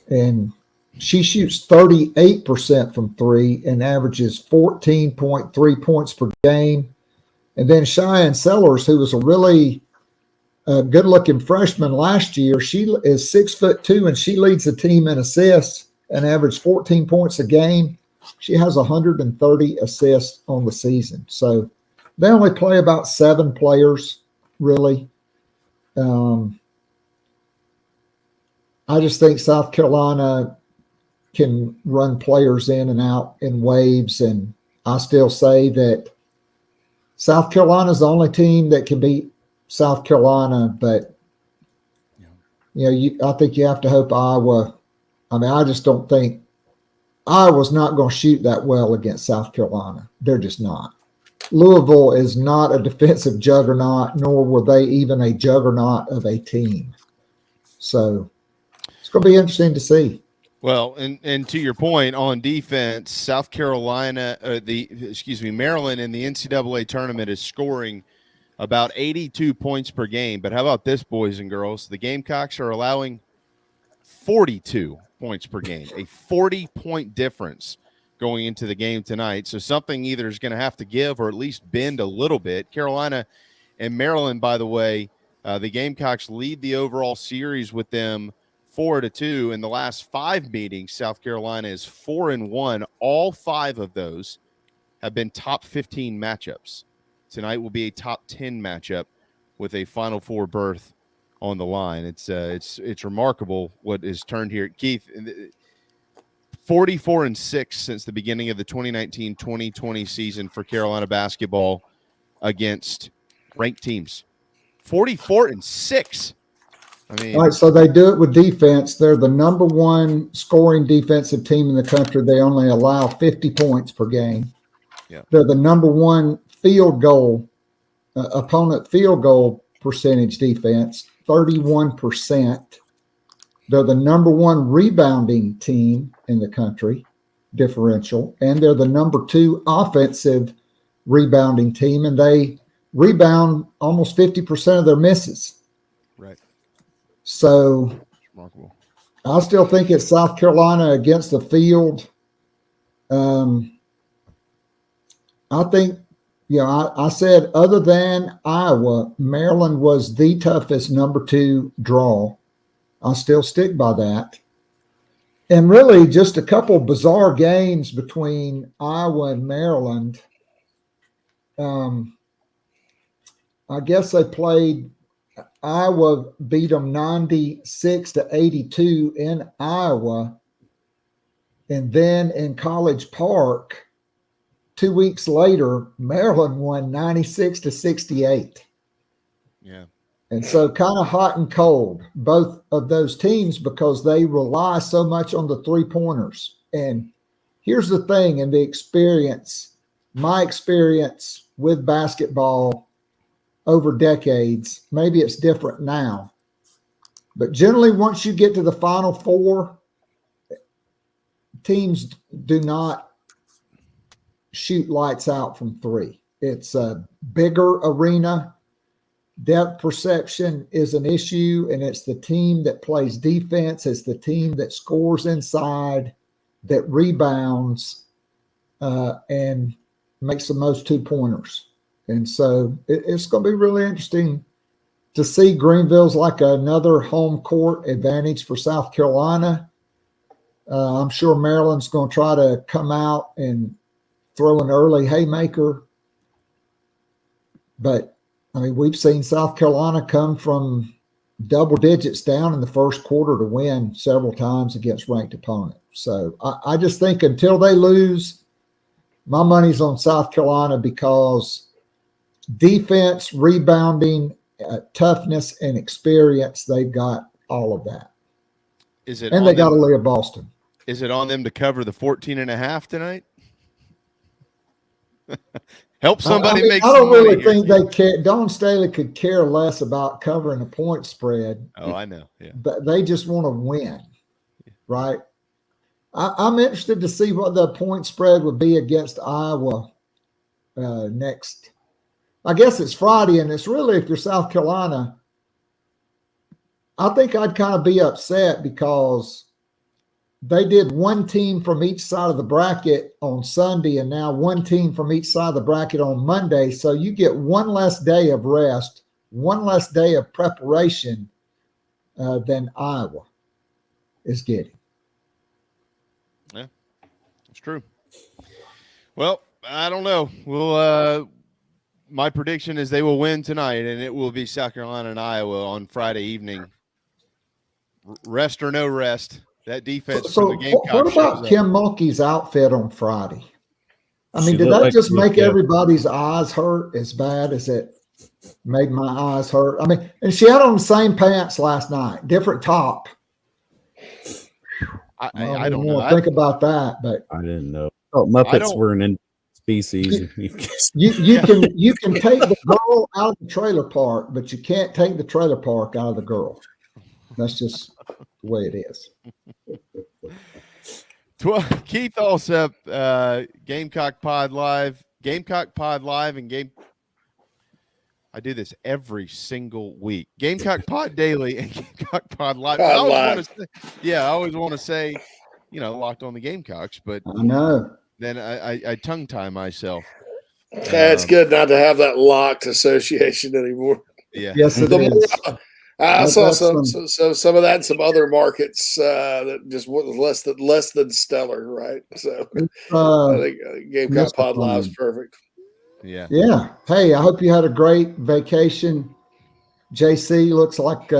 And she shoots 38% from 3 and averages 14.3 points per game. And then Cheyenne Sellers, who was a really good-looking freshman last year, she is 6'2", and she leads the team in assists and averaged 14 points a game. She has 130 assists on the season. So they only play about 7 players, really. I just think South Carolina can run players in and out in waves, and I still say that South Carolina is the only team that can beat South Carolina, but I think you have to hope Iowa. I mean, I just don't think Iowa's not going to shoot that well against South Carolina. They're just not. Louisville is not a defensive juggernaut, nor were they even a juggernaut of a team. So it's going to be interesting to see. Well, and to your point on defense, South Carolina, Maryland in the NCAA tournament is scoring about 82 points per game. But how about this, boys and girls? The Gamecocks are allowing 42 points per game, a 40-point difference going into the game tonight. So something either is going to have to give or at least bend a little bit. Carolina and Maryland, by the way, the Gamecocks lead the overall series with them 4-2. In the last 5 meetings, South Carolina is 4-1. All 5 of those have been top 15 matchups. Tonight will be a top 10 matchup with a Final Four berth on the line. It's remarkable what is turned here. Keith, 44-6 since the beginning of the 2019-2020 season for Carolina basketball against ranked teams. 44-6. I mean, all right, so they do it with defense. They're the number 1 scoring defensive team in the country. They only allow 50 points per game. Yeah. They're the number 1 opponent field goal percentage defense, 31%. They're the number 1 rebounding team in the country, differential, and they're the number 2 offensive rebounding team, and they rebound almost 50% of their misses. Right. So remarkable. I still think it's South Carolina against the field. I think, I said other than Iowa, Maryland was the toughest number 2 draw. I'll still stick by that. And really just a couple bizarre games between Iowa and Maryland. I guess they played, Iowa beat them 96-82 in Iowa. And then in College Park, 2 weeks later, Maryland won 96-68. Yeah. And so kind of hot and cold, both of those teams, because they rely so much on the 3-pointers. And here's the thing, and the experience, my experience with basketball over decades, maybe it's different now, but generally once you get to the Final Four, teams do not shoot lights out from 3. It's a bigger arena. Depth perception is an issue, and it's the team that plays defense. It's the team that scores inside, that rebounds, and makes the most 2-pointers. And so it's going to be really interesting to see. Greenville's like another home court advantage for South Carolina. I'm sure Maryland's going to try to come out and throw an early haymaker. But, I mean, we've seen South Carolina come from double digits down in the first quarter to win several times against ranked opponents. So I just think until they lose, my money's on South Carolina, because defense, rebounding, toughness, and experience, they've got all of that. And they got to lay at Boston. Is it on them to cover the 14.5 tonight? Help somebody make some money. I don't really think they care. Dawn Staley could care less about covering a point spread. Oh, I know. Yeah. But they just want to win, right? I'm interested to see what the point spread would be against Iowa next. I guess it's Friday, and it's really, if you're South Carolina, I think I'd kind of be upset because they did one team from each side of the bracket on Sunday and now one team from each side of the bracket on Monday. So you get one less day of rest, one less day of preparation than Iowa is getting. Yeah, it's true. Well, I don't know. We'll my prediction is they will win tonight, and it will be South Carolina and Iowa on Friday evening. rest or no rest. That defense So for the Gamecocks. what about Kim Mulkey's outfit on Friday? I mean, She did looked that like just she make was- everybody's eyes hurt as bad as it made my eyes hurt? I mean, and she had on the same pants last night, different top. I don't know. Think about that, but I didn't know. Oh, Muppets were an species. you can take the girl out of the trailer park, but you can't take the trailer park out of the girl. That's just the way it is. Keith Allsep, Gamecock Pod Live, and Game. I do this every single week. Gamecock Pod Daily and Gamecock Pod Live. I always want to say, locked on the Gamecocks, but I know. Then I tongue tie myself. It's good not to have that locked association anymore. Yeah. Yes, it is. I saw some of that in some other markets that just was less than stellar, right? So I think Gamecock Pod Live is perfect. Yeah. Yeah. Hey, I hope you had a great vacation. JC, looks like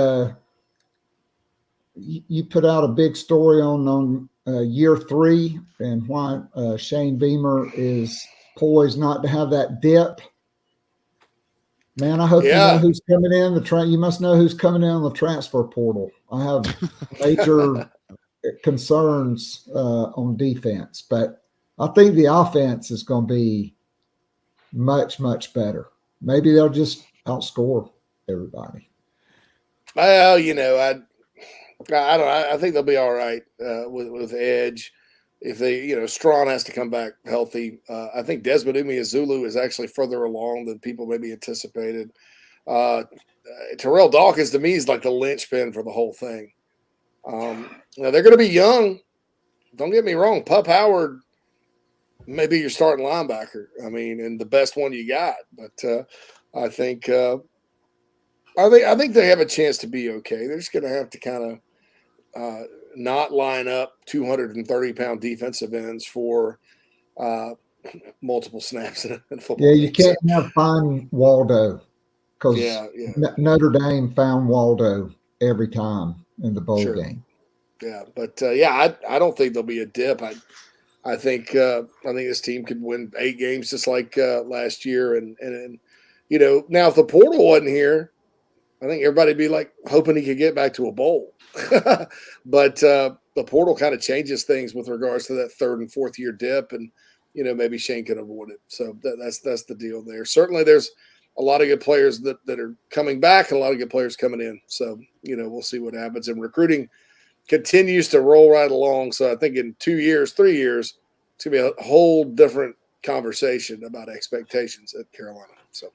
you put out a big story on year 3 and why Shane Beamer is poised not to have that dip. Man, I hope you know who's coming in you must know who's coming in on the transfer portal. I have major concerns on defense, but I think the offense is going to be much, much better. Maybe they'll just outscore everybody. Well, I don't know. I think they'll be all right with edge. If they, Strawn has to come back healthy. I think Desmond Umeazulu is actually further along than people maybe anticipated. Terrell Dawkins, to me, is like the linchpin for the whole thing. They're going to be young. Don't get me wrong. Pup Howard may be your starting linebacker. I mean, and the best one you got. But I think they have a chance to be okay. They're just going to have to kind of not line up 230-pound defensive ends for multiple snaps in football. Yeah, you can't have fine Waldo because Notre Dame found Waldo every time in the bowl game. Yeah, but I don't think there'll be a dip. I think this team could win 8 games just like last year, and now if the portal wasn't here, I think everybody'd be like hoping he could get back to a bowl. But the portal kind of changes things with regards to that 3rd and 4th year dip, and maybe Shane can avoid it. So that's the deal there. Certainly, there's a lot of good players that are coming back, and a lot of good players coming in. So we'll see what happens. And recruiting continues to roll right along. So I think in 2 years, 3 years, it's gonna be a whole different conversation about expectations at Carolina. So,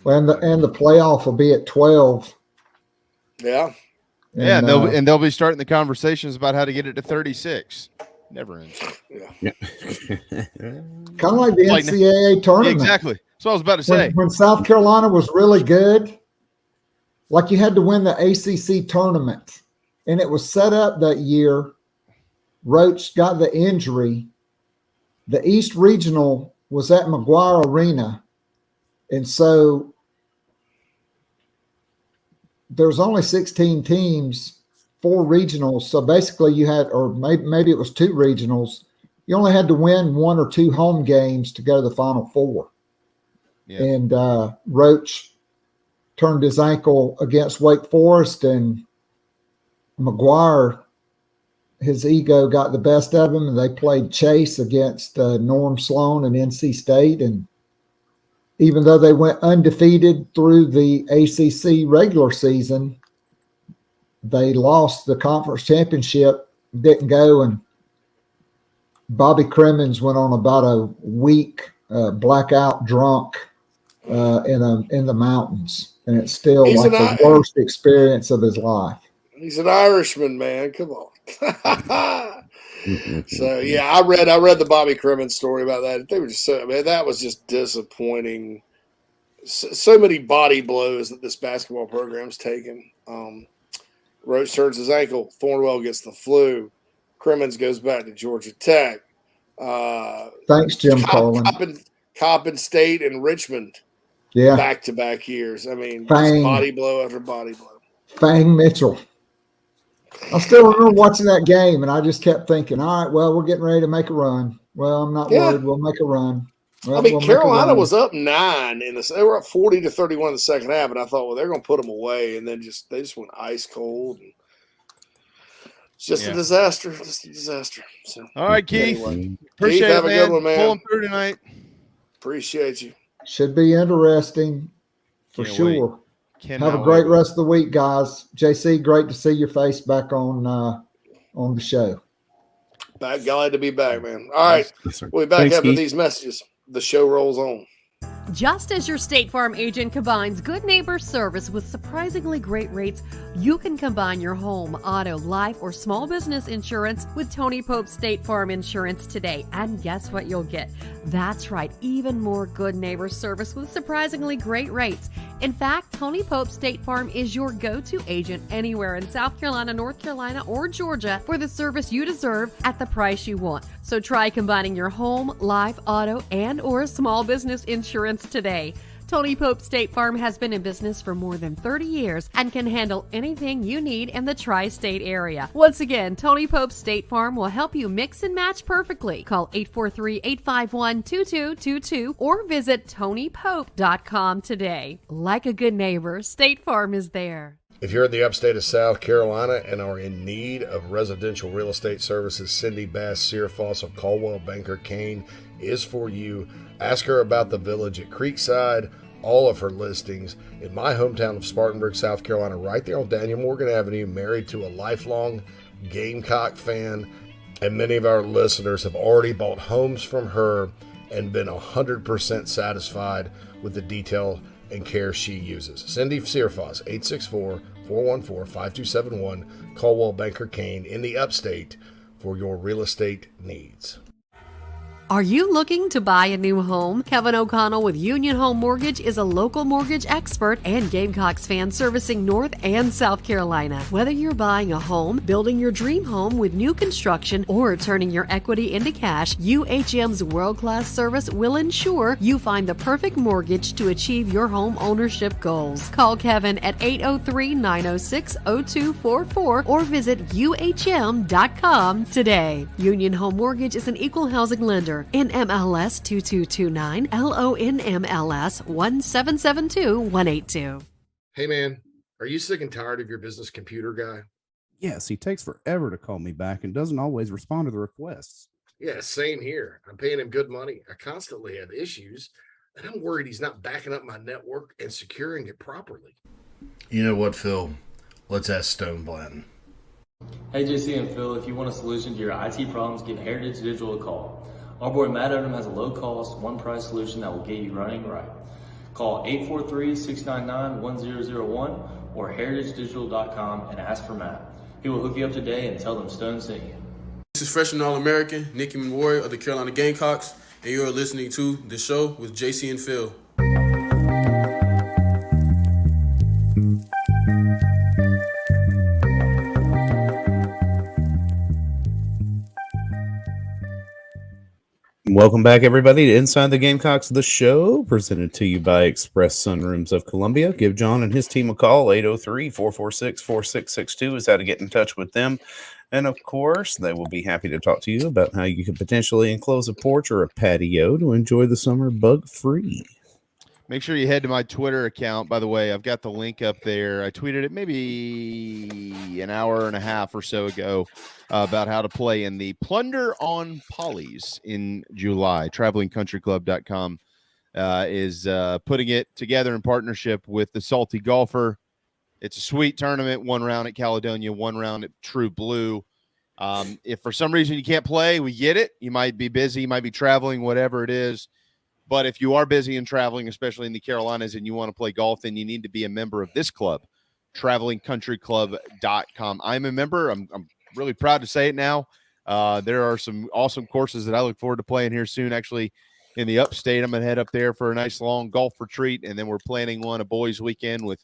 and the playoff will be at 12. Yeah. And they'll be starting the conversations about how to get it to 36. Never ends. Yeah. Kind of like the NCAA tournament. Exactly. So I was about to say. When South Carolina was really good, like you had to win the ACC tournament, and it was set up that year. Roach got the injury. The East Regional was at McGuire Arena, and so there's only 16 teams, 4 regionals. So basically you had, or maybe it was 2 regionals. You only had to win 1 or 2 home games to go to the Final Four. Yeah. And Roach turned his ankle against Wake Forest, and McGuire, his ego got the best of him, and they played chase against Norm Sloan and NC State. And even though they went undefeated through the ACC regular season, they lost the conference championship, didn't go, and Bobby Crimmins went on about a week blackout drunk in the mountains, and it's still like the worst experience of his life. He's an Irishman, man. Come on. So yeah, I read the Bobby Crimmins story about that. They were just that was just disappointing. So many body blows that this basketball program's taken. Roach turns his ankle. Thornwell gets the flu. Crimmins goes back to Georgia Tech. Thanks, Jim Carlin. Coppin State and Richmond. Yeah, back-to-back years. I mean, just body blow after body blow. Fang Mitchell. I still remember watching that game, and I just kept thinking, all right, well, we're getting ready to make a run. Well, I'm not worried. We'll make a run. Well, I mean, Carolina was up 9 they were up 40-31 in the second half, and I thought, well, they're going to put them away, and then they just went ice cold. And it's just a disaster. Just a disaster. So, all right, Keith. Anyway. Appreciate Keith, have it, a man. good one, man. Pulling through tonight. Appreciate you. Should be interesting for Can't sure. Have a great rest of the week, guys. JC, great to see your face back on the show. Glad to be back, man. All right. Yes, We'll be back Thanks, after Keith. these messages. The show rolls on. Just as your State Farm agent combines good neighbor service with surprisingly great rates, you can combine your home, auto, life, or small business insurance with Tony Pope State Farm Insurance today. And guess what you'll get? That's right, even more good neighbor service with surprisingly great rates. In fact, Tony Pope State Farm is your go-to agent anywhere in South Carolina, North Carolina, or Georgia for the service you deserve at the price you want. So try combining your home, life, auto, and or small business insurance today. Tony Pope State Farm has been in business for more than 30 years and can handle anything you need in the tri-state area. Once again, Tony Pope State Farm will help you mix and match perfectly. Call 843-851-2222 or visit TonyPope.com today. Like a good neighbor, State Farm is there. If you're in the upstate of South Carolina and are in need of residential real estate services, Cindy Bass Searfoss of Caldwell Banker Kane is for you. Ask her about the village at Creekside, all of her listings in my hometown of Spartanburg, South Carolina, right there on Daniel Morgan Avenue, married to a lifelong Gamecock fan. And many of our listeners have already bought homes from her and been 100% satisfied with the detail and care she uses. Cindy Searfoss, 864-414-5271, Caldwell Banker Kane in the upstate for your real estate needs. Are you looking to buy a new home? Kevin O'Connell with Union Home Mortgage is a local mortgage expert and Gamecocks fan servicing North and South Carolina. Whether you're buying a home, building your dream home with new construction, or turning your equity into cash, UHM's world-class service will ensure you find the perfect mortgage to achieve your home ownership goals. Call Kevin at 803-906-0244 or visit UHM.com today. Union Home Mortgage is an equal housing lender. NMLS 2229, LONMLS 1772182. Hey man, are you sick and tired of your business computer guy? Yes, he takes forever to call me back and doesn't always respond to the requests. Yeah, same here. I'm paying him good money. I constantly have issues, and I'm worried he's not backing up my network and securing it properly. You know what, Phil? Let's ask Stone Blanton. Hey, JC and Phil, if you want a solution to your IT problems, give Heritage Digital a call. Our boy Matt Odom has a low-cost, one-price solution that will get you running right. Call 843-699-1001 or heritagedigital.com and ask for Matt. He will hook you up today and tell them Stone sent you. This is freshman All-American Nicky Memorial of the Carolina Gamecocks, and you're listening to The Show with JC and Phil. Welcome back, everybody, to Inside the Gamecocks, the show, presented to you by Express Sunrooms of Columbia. Give John and his team a call. 803-446-4662 is how to get in touch with them. And, of course, they will be happy to talk to you about how you can potentially enclose a porch or a patio to enjoy the summer bug-free. Make sure you head to my Twitter account. By the way, I've got the link up there. I tweeted it maybe an hour and a half or so ago about how to play in the Plunder on Polly's in July. TravelingCountryClub.com is putting it together in partnership with the Salty Golfer. It's a sweet tournament. One round at Caledonia, one round at True Blue. If for some reason you can't play, we get it. You might be busy, you might be traveling, whatever it is. But if you are busy and traveling, especially in the Carolinas, and you want to play golf, then you need to be a member of this club, TravelingCountryClub.com. I'm a member. I'm really proud to say it now. There are some awesome courses that I look forward to playing here soon. Actually, in the upstate, I'm going to head up there for a nice long golf retreat, and then we're planning a boys' weekend with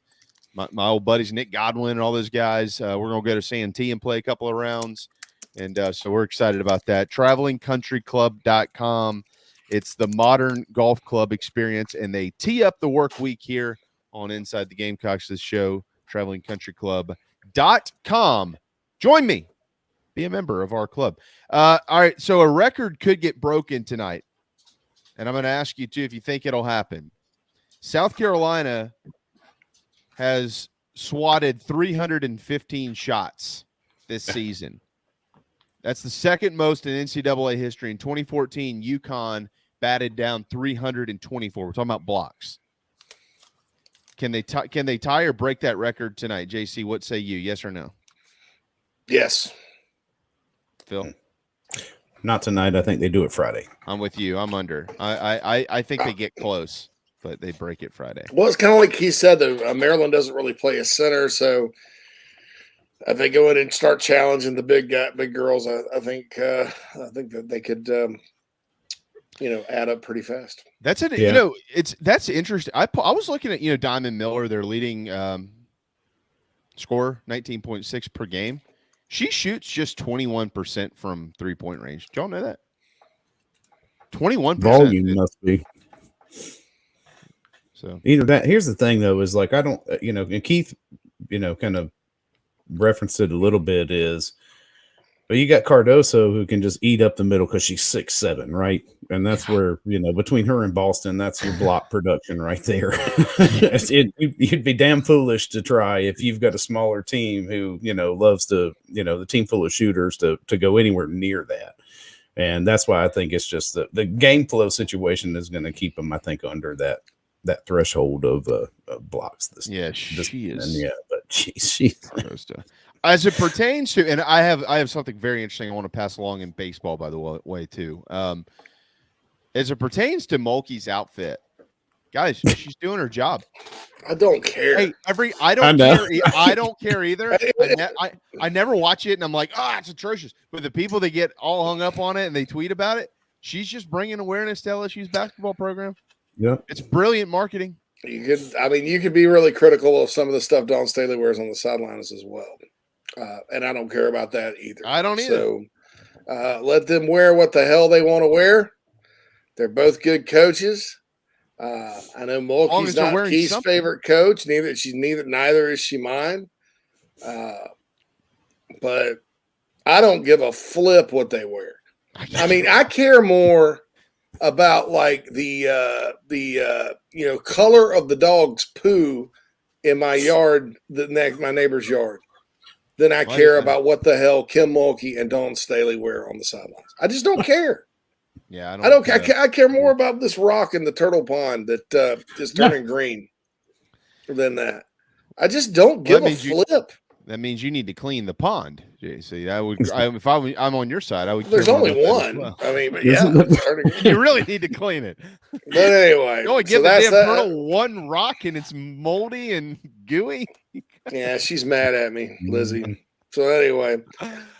my old buddies, Nick Godwin and all those guys. We're going to go to Santee and play a couple of rounds, and so we're excited about that. TravelingCountryClub.com. It's the modern golf club experience, and they tee up the work week here on Inside the Gamecocks, this show, TravelingCountryClub.com. Join me. Be a member of our club. All right, so a record could get broken tonight, and I'm going to ask you, too, if you think it'll happen. South Carolina has swatted 315 shots this season. That's the second most in NCAA history. In 2014, UConn batted down 324. We're talking about blocks. Can they tie or break that record tonight? JC, what say you? Yes or no? Yes. Phil? Not tonight. I think they do it Friday. I'm with you. I'm under. I think they get close, but they break it Friday. Well, it's kind of like he said, though. Maryland doesn't really play a center, so if they go in and start challenging the big girls, I think that they could, add up pretty fast. That's it. That's interesting. I was looking at Diamond Miller, their leading scorer, 19.6 per game. She shoots just 21% from 3-point range. Do y'all know that? 21%. Volume must be. So either that. Here's the thing, though, is like I don't, and Keith, kind of referenced it a little bit. Is but you got Cardoso who can just eat up the middle because she's 6'7", right? And that's where between her and Boston, that's your block production right there. You'd be damn foolish to try if you've got a smaller team who loves to the team full of shooters to go anywhere near that. And that's why I think it's just the game flow situation is going to keep them, I think, under that threshold of blocks. She is. Yeah, but she's as it pertains to, and I have something very interesting I want to pass along in baseball, by the way, too. As it pertains to Mulkey's outfit, guys, she's doing her job. I don't care. Hey, I don't care either. I never watch it, and I'm like, it's atrocious. But the people that get all hung up on it and they tweet about it, she's just bringing awareness to LSU's basketball program. Yeah, it's brilliant marketing. You could be really critical of some of the stuff Dawn Staley wears on the sidelines as well. And I don't care about that either. I don't either. So let them wear what the hell they want to wear. They're both good coaches. I know Mulkey's not Keith's favorite coach. Neither is she mine. But I don't give a flip what they wear. I mean, I care more about like the color of the dog's poo in my yard, my neighbor's yard, than I care about what the hell Kim Mulkey and Dawn Staley wear on the sidelines. I just don't care. Yeah, I care more about this rock in the turtle pond that is turning green than that. I just don't give a flip. That means you need to clean the pond, JC. I'm on your side, I would. There's only one. Well. I mean, but yeah, you really need to clean it. But anyway, you only give the damn turtle one rock and it's moldy and gooey. Yeah, she's mad at me, Lizzie. So anyway,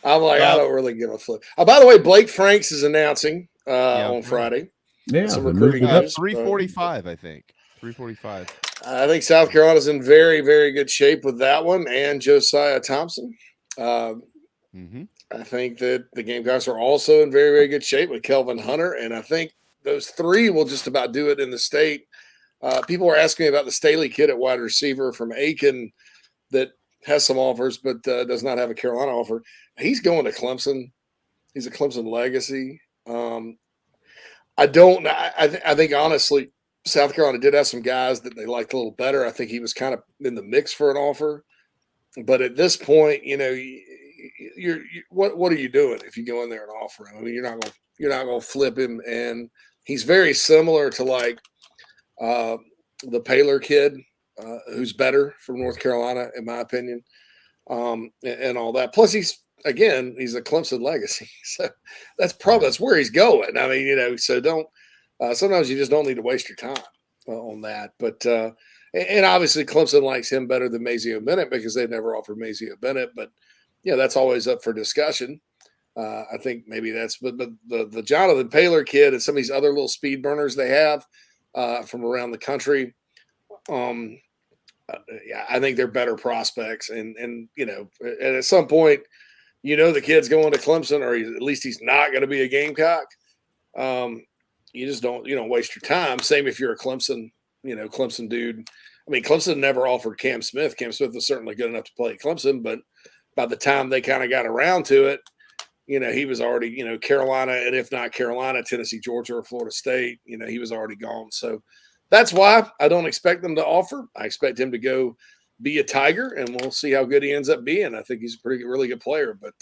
I'm like, I don't really give a flip. By the way, Blake Franks is announcing on Friday. Yeah, some recruiting news. 345, I think. 345. I think South Carolina's in very, very good shape with that one and Josiah Thompson. I think that the Gamecocks are also in very, very good shape with Kelvin Hunter, and I think those three will just about do it in the state. People were asking me about the Staley kid at wide receiver from Aiken that has some offers but does not have a Carolina offer. He's going to Clemson. He's a Clemson legacy. I think honestly, South Carolina did have some guys that they liked a little better. I think he was kind of in the mix for an offer. But at this point, what are you doing if you go in there and offer him? I mean, you're not going to flip him. And he's very similar to like the Paler kid, who's better from North Carolina, in my opinion, and all that. Plus, he's a Clemson legacy. So that's where he's going. I mean, so don't. Sometimes you just don't need to waste your time on that. But and obviously Clemson likes him better than Mazeo Bennett because they've never offered Mazeo Bennett. But yeah, that's always up for discussion. I think maybe that's but the Jonathan Paler kid and some of these other little speed burners they have from around the country. Yeah, I think they're better prospects, and and at some point, the kid's going to Clemson, or at least he's not going to be a Gamecock. You just don't waste your time. Same if you're a Clemson, Clemson dude. I mean, Clemson never offered Cam Smith. Cam Smith was certainly good enough to play at Clemson, but by the time they kind of got around to it, he was already, Carolina, and if not Carolina, Tennessee, Georgia, or Florida State, he was already gone. So that's why I don't expect them to offer. I expect him to go be a Tiger, and we'll see how good he ends up being. I think he's a really good player, but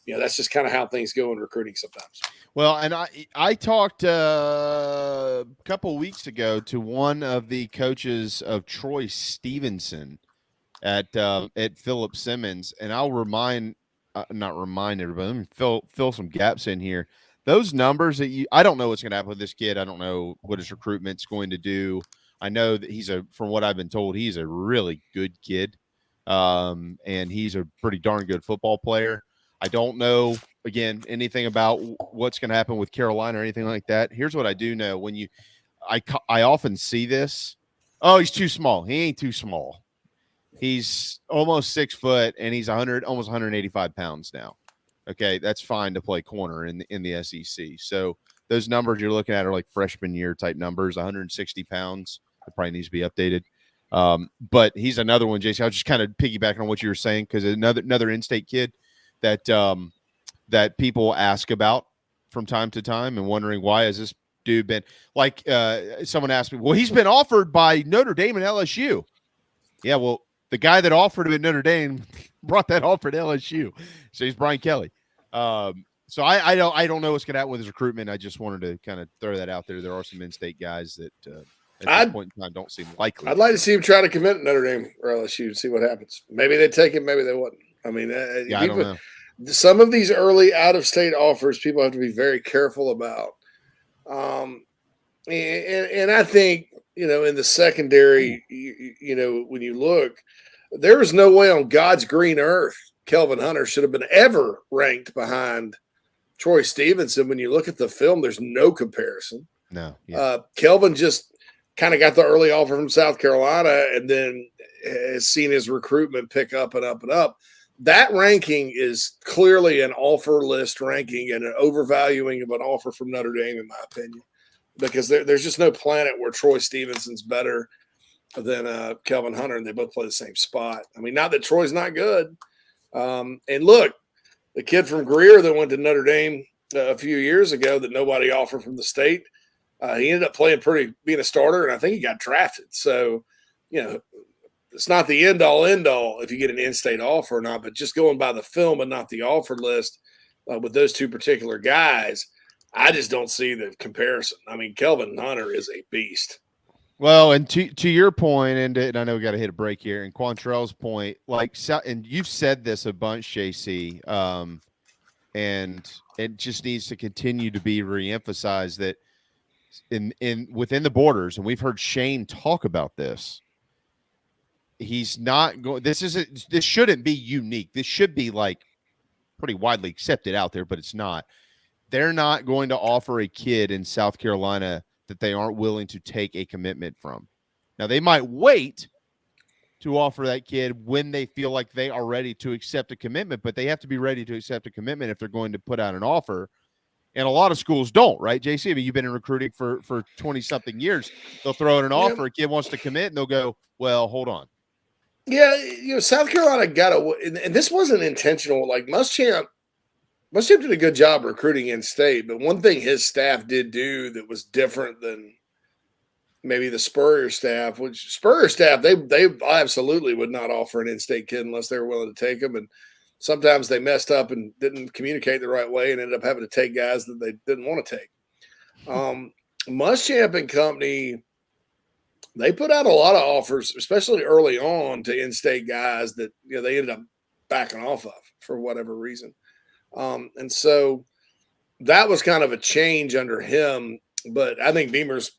that's just kind of how things go in recruiting sometimes. Well, and I talked a couple of weeks ago to one of the coaches of Troy Stevenson at Philip Simmons, and I'll not remind everybody. Let me fill some gaps in here. Those numbers that I don't know what's going to happen with this kid. I don't know what his recruitment's going to do. I know that from what I've been told, he's a really good kid, and he's a pretty darn good football player. I don't know, again, anything about what's going to happen with Carolina or anything like that. Here's what I do know. I often see this. Oh, he's too small. He ain't too small. He's almost 6 foot, and he's almost 185 pounds now. Okay, that's fine to play corner in the SEC. So those numbers you're looking at are like freshman year type numbers, 160 pounds. That probably needs to be updated. But he's another one, JC. I'll just kind of piggyback on what you were saying, because another in-state kid that people ask about from time to time and wondering, why has this dude been like, someone asked me, well, he's been offered by Notre Dame and LSU. Yeah, well, the guy that offered him at Notre Dame brought that offer to LSU. So he's Brian Kelly. So I don't know what's going to happen with his recruitment. I just wanted to kind of throw that out there. There are some in-state guys that at this point in time don't seem likely. I'd like to see him try to commit to Notre Dame or LSU and see what happens. Maybe they'd take him, maybe they wouldn't. I mean, I don't know. Some of these early out-of-state offers, people have to be very careful about. And I think, in the secondary, when you look, there is no way on God's green earth Kelvin Hunter should have been ever ranked behind Troy Stevenson. When you look at the film, there's no comparison. No. Yeah. Kelvin just kind of got the early offer from South Carolina and then has seen his recruitment pick up and up and up. That ranking is clearly an offer list ranking and an overvaluing of an offer from Notre Dame, in my opinion, because there's just no planet where Troy Stevenson's better than Kelvin Hunter, and they both play the same spot. I mean, not that Troy's not good. And look, the kid from Greer that went to Notre Dame a few years ago that nobody offered from the state, he ended up being a starter, and I think he got drafted. So, it's not the end-all if you get an in-state offer or not, but just going by the film and not the offer list with those two particular guys, I just don't see the comparison. I mean, Kelvin Hunter is a beast. Well, and to your point, and I know we got to hit a break here, and Quantrell's point, and you've said this a bunch, JC, and it just needs to continue to be reemphasized that within the borders, and we've heard Shane talk about this. He's not going. This shouldn't be unique. This should be like pretty widely accepted out there, but it's not. They're not going to offer a kid in South Carolina that they aren't willing to take a commitment from. Now, they might wait to offer that kid when they feel like they are ready to accept a commitment, but they have to be ready to accept a commitment if they're going to put out an offer. And a lot of schools don't, right, JC? I mean, you've been in recruiting for 20-something years. They'll throw in an offer, a kid wants to commit, and they'll go, well, hold on. Yeah, South Carolina and this wasn't intentional. Like Muschamp did a good job recruiting in state, but one thing his staff did do that was different than maybe the Spur staff, they absolutely would not offer an in-state kid unless they were willing to take him. And sometimes they messed up and didn't communicate the right way and ended up having to take guys that they didn't want to take. Muschamp and company, they put out a lot of offers, especially early on, to in-state guys that they ended up backing off of for whatever reason. And so that was kind of a change under him. But I think Beamer's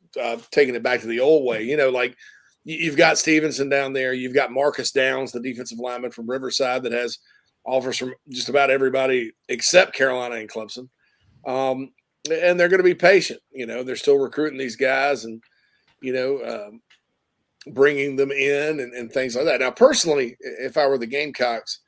taking it back to the old way. Like you've got Stevenson down there. You've got Marcus Downs, the defensive lineman from Riverside, that has offers from just about everybody except Carolina and Clemson. And they're going to be patient. They're still recruiting these guys and, bringing them in and things like that. Now, personally, if I were the Gamecocks,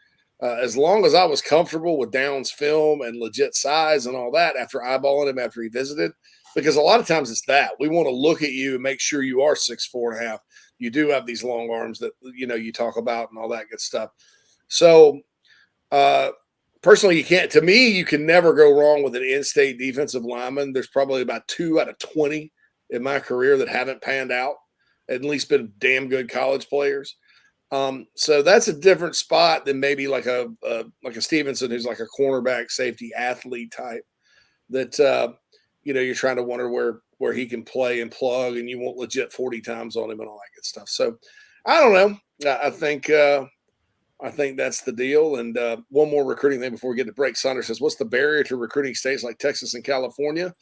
as long as I was comfortable with Downs' film and legit size and all that after eyeballing him after he visited, because a lot of times it's that. We want to look at you and make sure you are 6'4.5". You do have these long arms that, you talk about and all that good stuff. So Personally, you can't. To me, you can never go wrong with an in-state defensive lineman. There's probably about 2 out of 20 in my career that haven't panned out, at least been damn good college players. So that's a different spot than maybe like a Stevenson, who's like a cornerback, safety, athlete type. That you're trying to wonder where he can play and plug, and you won't legit 40 times on him and all that good stuff. So I don't know. I think that's the deal. And one more recruiting thing before we get to break. Saunders says, what's the barrier to recruiting states like Texas and California?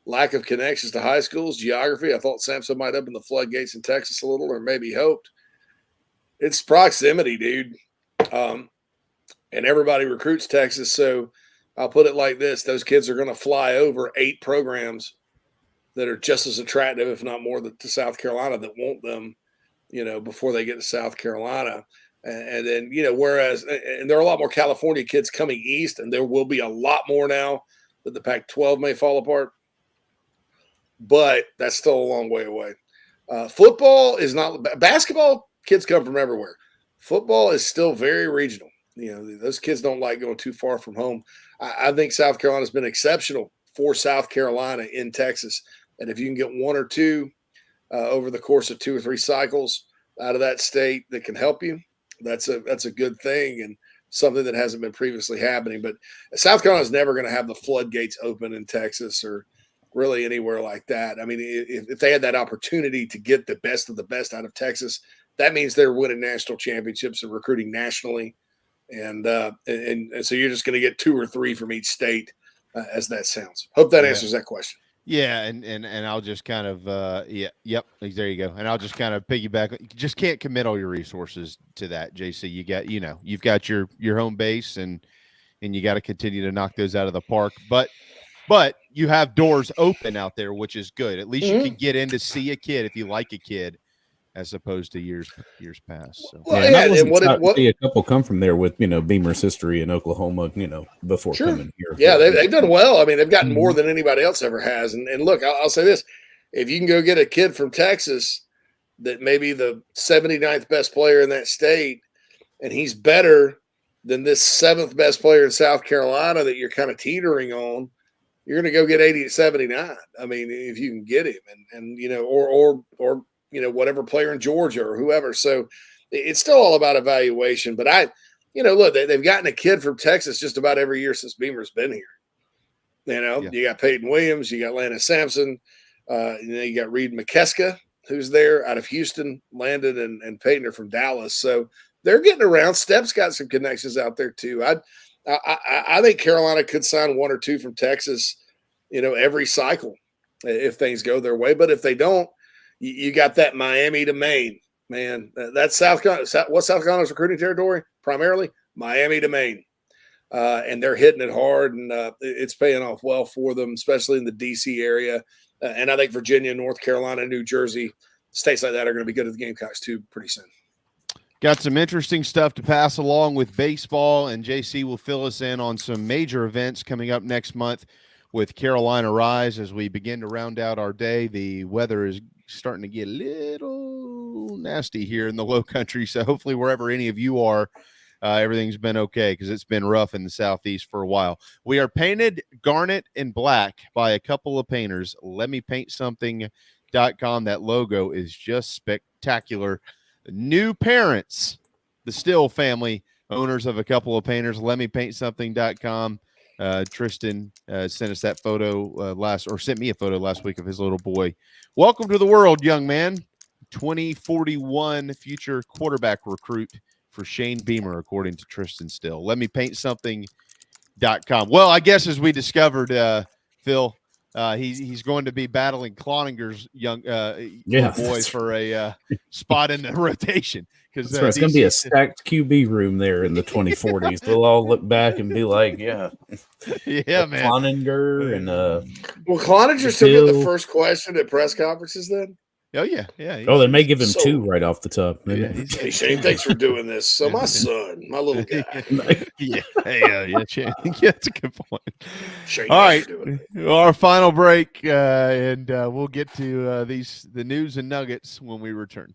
Lack of connections to high schools, geography. I thought Samson might open the floodgates in Texas a little, or maybe hoped. It's proximity, dude. And everybody recruits Texas. So I'll put it like this. Those kids are going to fly over 8 programs that are just as attractive, if not more, to South Carolina that want them, before they get to South Carolina. And then, whereas, and there are a lot more California kids coming east, and there will be a lot more now that the Pac-12 may fall apart. But that's still a long way away. Football is not – basketball, kids come from everywhere. Football is still very regional. Those kids don't like going too far from home. I think South Carolina's been exceptional for South Carolina in Texas. And if you can get 1 or 2 over the course of 2 or 3 cycles out of that state that can help you, that's a good thing and something that hasn't been previously happening. But South Carolina is never going to have the floodgates open in Texas or really anywhere like that. I mean, if they had that opportunity to get the best of the best out of Texas, that means they're winning national championships and recruiting nationally. And so you're just going to get 2 or 3 from each state, as that sounds. Hope that answers that question. Yeah, and I'll just kind of yep, there you go. And I'll just kind of piggyback. You just can't commit all your resources to that, JC. You got you've got your home base, and you got to continue to knock those out of the park. But you have doors open out there, which is good. At least you can get in to see a kid if you like a kid, as opposed to years past. So see a couple come from there with Beamer's history in Oklahoma, before coming here. Yeah, they've done well. I mean, they've gotten more than anybody else ever has. And look, I'll say this: if you can go get a kid from Texas that may be the 79th best player in that state, and he's better than this 7th best player in South Carolina that you're kind of teetering on, you're going to go get 80 to 79. I mean, if you can get him, and or whatever player in Georgia or whoever. So it's still all about evaluation. But look, they've gotten a kid from Texas just about every year since Beamer's been here. You got Peyton Williams, you got Landon Sampson, you got Reed McKeska, who's there out of Houston. Landon and Peyton are from Dallas. So they're getting around. Stepp's got some connections out there too. I think Carolina could sign 1 or 2 from Texas, every cycle if things go their way. But if they don't, you got that Miami to Maine, man. That's South Carolina's recruiting territory? Primarily Miami to Maine. And they're hitting it hard, and it's paying off well for them, especially in the D.C. area. And I think Virginia, North Carolina, New Jersey, states like that are going to be good at the Gamecocks too pretty soon. Got some interesting stuff to pass along with baseball, and JC will fill us in on some major events coming up next month with Carolina Rise as we begin to round out our day. The weather is starting to get a little nasty here in the low country, so hopefully wherever any of you are, everything's been okay, because it's been rough in the southeast for a while. We are painted garnet and black by a couple of painters. LetMePaintSomething.com. That logo is just spectacular. New parents, the Still family, owners of a couple of painters. LetMePaintSomething.com. Tristan sent us that photo sent me a photo last week of his little boy. Welcome to the world, young man. 2041 future quarterback recruit for Shane Beamer, according to Tristan Still. LetMePaintSomething.com. Well, I guess as we discovered, Phil, he's going to be battling Cloninger's young boys for a spot in the rotation. Because it's going to be a stacked QB room there in the 2040s. They'll all look back and be like, yeah, man. Cloninger and will Cloninger still get the first question at press conferences then? Oh yeah. They may give him 2 right off the top. Hey Shane, thanks for doing this. So my son, my little guy. Yeah, Shane. Yeah, that's a good point. Shane, all right, our final break, and we'll get to the news and nuggets when we return.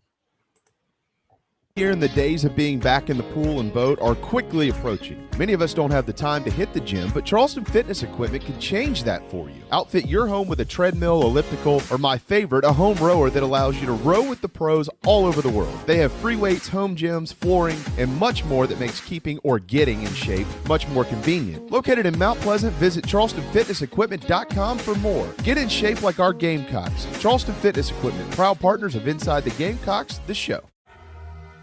Here in the days of being back in the pool and boat are quickly approaching. Many of us don't have the time to hit the gym, but Charleston Fitness Equipment can change that for you. Outfit your home with a treadmill, elliptical, or my favorite, a home rower that allows you to row with the pros all over the world. They have free weights, home gyms, flooring, and much more that makes keeping or getting in shape much more convenient. Located in Mount Pleasant, visit charlestonfitnessequipment.com for more. Get in shape like our Gamecocks. Charleston Fitness Equipment, proud partners of Inside the Gamecocks, the show.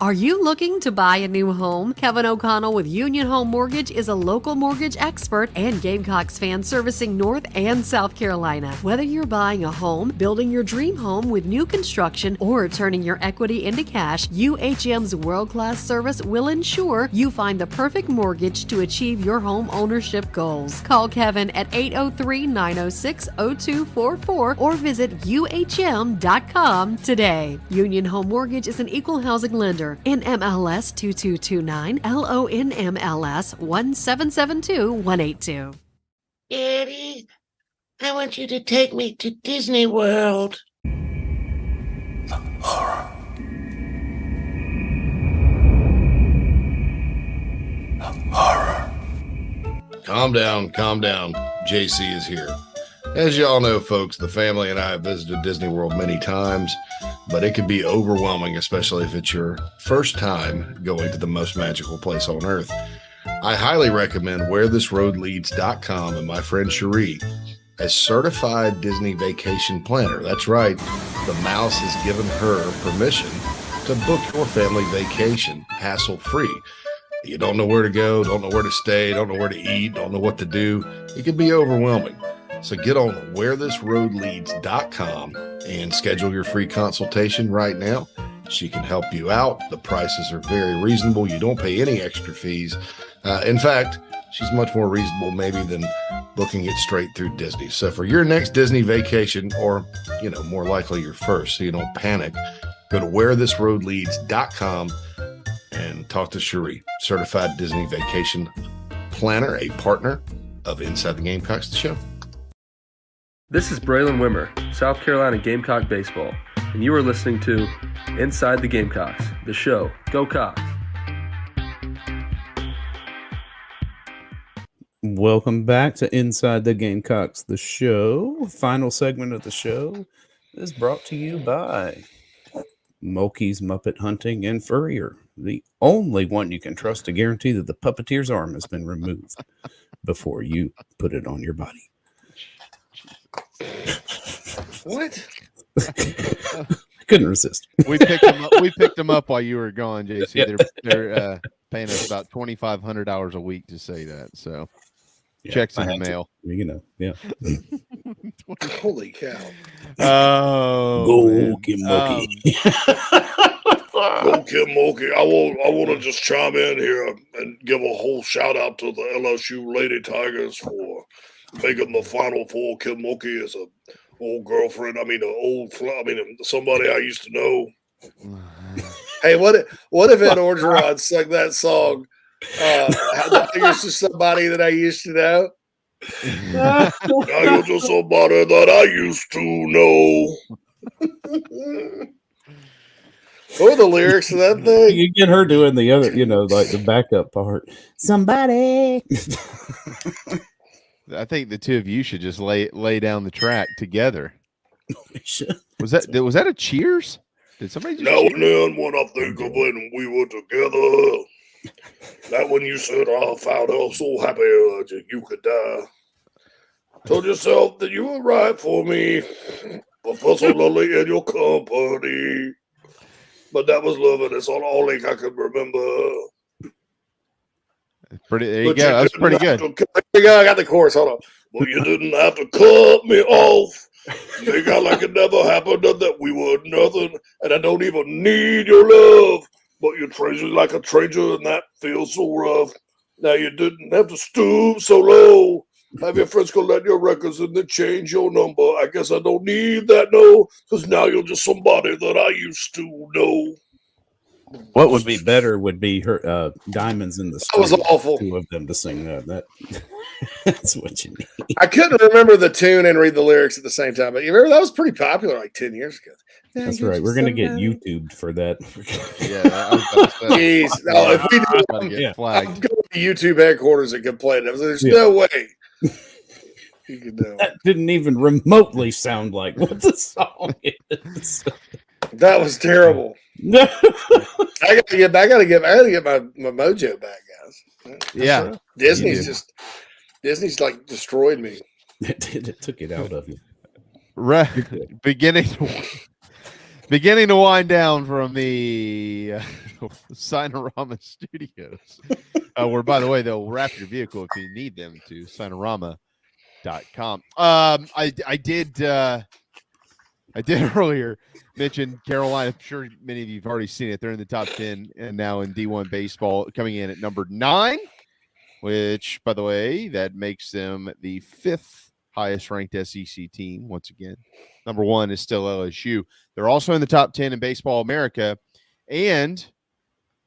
Are you looking to buy a new home? Kevin O'Connell with Union Home Mortgage is a local mortgage expert and Gamecocks fan servicing North and South Carolina. Whether you're buying a home, building your dream home with new construction, or turning your equity into cash, UHM's world-class service will ensure you find the perfect mortgage to achieve your home ownership goals. Call Kevin at 803-906-0244 or visit UHM.com today. Union Home Mortgage is an equal housing lender. NMLS 2229, LONMLS 1772182. Daddy, I want you to take me to Disney World. Calm down. JC is here. As y'all know, folks, the family and I have visited Disney World many times, but it can be overwhelming, especially if it's your first time going to the most magical place on earth. I highly recommend wherethisroadleads.com and my friend Cherie, a certified Disney vacation planner. That's right, the mouse has given her permission to book your family vacation hassle-free. You don't know where to go, don't know where to stay, don't know where to eat, don't know what to do. It can be overwhelming. So get on wherethisroadleads.com and schedule your free consultation right now. She can help you out. The prices are very reasonable. You don't pay any extra fees. In fact, she's much more reasonable maybe than booking it straight through Disney. So for your next Disney vacation, or, more likely your first, so you don't panic, go to wherethisroadleads.com and talk to Cherie, certified Disney vacation planner, a partner of Inside the Gamecocks, the show. This is Braylon Wimmer, South Carolina Gamecock Baseball, and you are listening to Inside the Gamecocks, the show. Go Cox! Welcome back to Inside the Gamecocks, the show. Final segment of the show is brought to you by Mulkey's Muppet Hunting and Furrier, the only one you can trust to guarantee that the puppeteer's arm has been removed before you put it on your body. What? I couldn't resist. We picked them up while you were gone, JC. Yeah. They're paying us about $2,500 a week to say that. So checks in the mail. Yeah. Holy cow! Go Kim Mulkey. Go Kim Mulkey. I want to just chime in here and give a whole shout out to the LSU Lady Tigers for making the Final Four. Kim Mulkey is a old girlfriend. Somebody I used to know. Hey, what if Ed Orgeron sang that song? Here's to somebody that I used to know. Now you're just somebody that I used to know. What are the lyrics to that thing? You get her doing the other, like the backup part. Somebody. I think the two of you should just lay down the track together. Was that a Cheers? Did somebody just now cheer? and then when I think of when we were together, that when you said I found her so happy that you could die. Told yourself that you were right for me, but felt so lonely in your company. But that was love, and it's all I can remember. There you go. That's pretty good. I got the chorus. Hold on. Well, you didn't have to cut me off. Make out like it never happened, and that we were nothing, and I don't even need your love. But you treat me like a stranger, and that feels so rough. Now you didn't have to stoop so low. Have your friends collect your records and then change your number. I guess I don't need that, no, because now you're just somebody that I used to know. What would be better would be her Diamonds in the Street. That was awful. Two of them to sing that. That's what you need. I couldn't remember the tune and read the lyrics at the same time, but you remember that was pretty popular like 10 years ago. That's right. We're gonna get YouTubed for that. Jeez. No, if we do, I'm going to YouTube headquarters and complain. There's no way you could do it. That didn't even remotely sound like what the song is. That was terrible. I gotta get my mojo back, guys. Yeah. Disney's like destroyed me. It took it out of you. Beginning to wind down from the Sinorama Studios, where, by the way, they'll wrap your vehicle if you need them to. Sinorama.com. I did earlier mention Carolina. I'm sure many of you have already seen it. They're in the top 10 and now in D1 baseball, coming in at number 9, which, by the way, that makes them the 5th highest ranked SEC team. Once again, number 1 is still LSU. They're also in the top 10 in Baseball America. And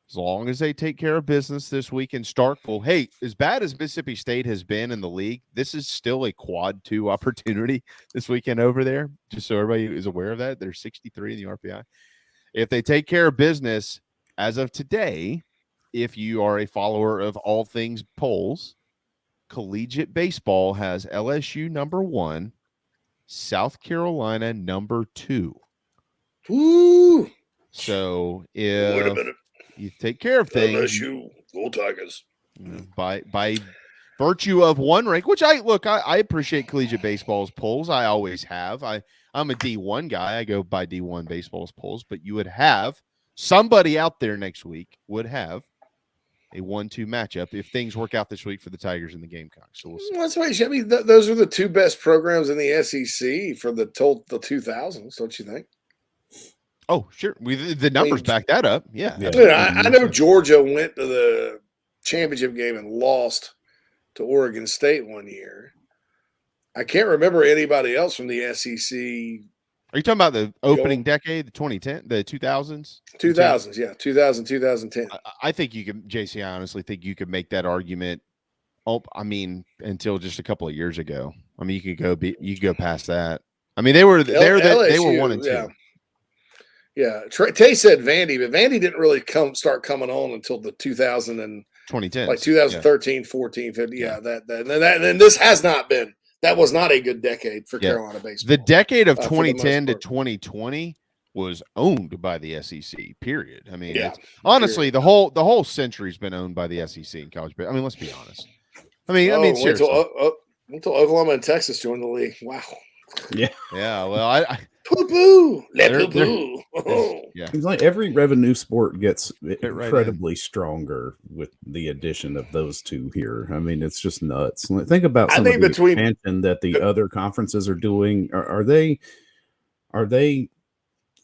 as long as they take care of business this week in Starkville, hey, as bad as Mississippi State has been in the league, this is still a quad 2 opportunity this weekend over there. Just so everybody is aware of that. They're 63 in the RPI. If they take care of business as of today, if you are a follower of all things polls, collegiate baseball has LSU number 1, South Carolina number 2. Ooh. So Wait a minute. you take care of things, LSU, go Tigers. By virtue of one rank, which I appreciate collegiate baseball's polls. I always have. I'm a D1 guy. I go by D1 baseball's polls, but you would have somebody out there next week would have a 1-2 matchup if things work out this week for the Tigers and the Gamecocks. So we'll see. That's right. I mean, those are the 2 best programs in the SEC for the 2000s, don't you think? Oh, sure. The numbers back that up. Yeah. I know Georgia went to the championship game and lost to Oregon State one year. I can't remember anybody else from the SEC. Are you talking about the opening decade, the 2010, the 2000s? 2000s, yeah. 2000, 2010. I think you can, JC, I honestly think you could make that argument. Until just a couple of years ago. I mean, you could go past that. I mean, they were 1 and 2. Yeah. Yeah, Tay said Vandy, but Vandy didn't really start coming on until the 2010, like 2013, 14, 15. Yeah, and this has not been. That was not a good decade for Carolina baseball. The decade of 2010 to 2020 was owned by the SEC. Period. I mean, honestly, the whole century's been owned by the SEC in college baseball. I mean, let's be honest. I mean, seriously. Until Oklahoma and Texas joined the league. Wow. Yeah. Yeah. Well, poo-poo. Let poo-poo. Yeah. It's like every revenue sport gets incredibly stronger with the addition of those 2 here. I mean, it's just nuts. Think about some of the expansion that the other conferences are doing. Are they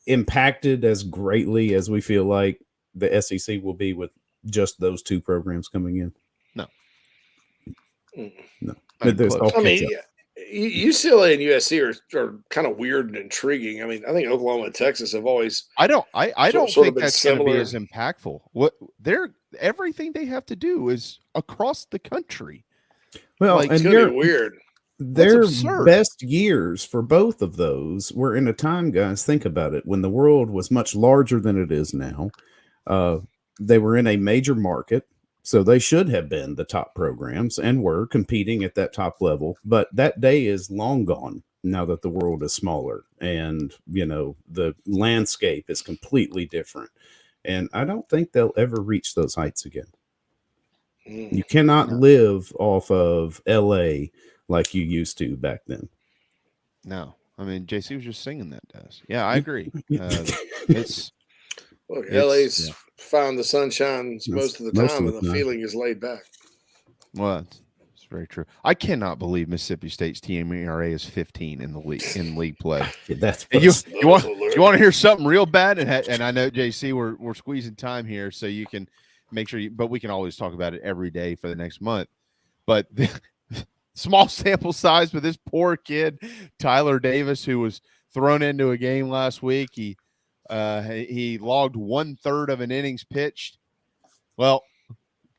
impacted as greatly as we feel like the SEC will be with just those 2 programs coming in? No. UCLA and USC are kind of weird and intriguing. I mean, I think Oklahoma and Texas have always. I don't think that's going to be as impactful. Everything they have to do is across the country. Well, it's going to be weird. Their best years for both of those were in a time, guys. Think about it. When the world was much larger than it is now, they were in a major market. So they should have been the top programs and were competing at that top level. But that day is long gone now that the world is smaller and, the landscape is completely different. And I don't think they'll ever reach those heights again. You cannot live off of LA like you used to back then. No. I mean, JC was just singing that, Des. Yeah, I agree. LA's found the sunshine most of the time, and the feeling is laid back. Well, it's very true. I cannot believe Mississippi State's team ERA is 15 in the league play. That's you want to hear something real bad, and I know JC, we're squeezing time here, so you can make sure. But we can always talk about it every day for the next month. But the small sample size for this poor kid, Tyler Davis, who was thrown into a game last week. He He logged 1/3 of an innings pitched. Well,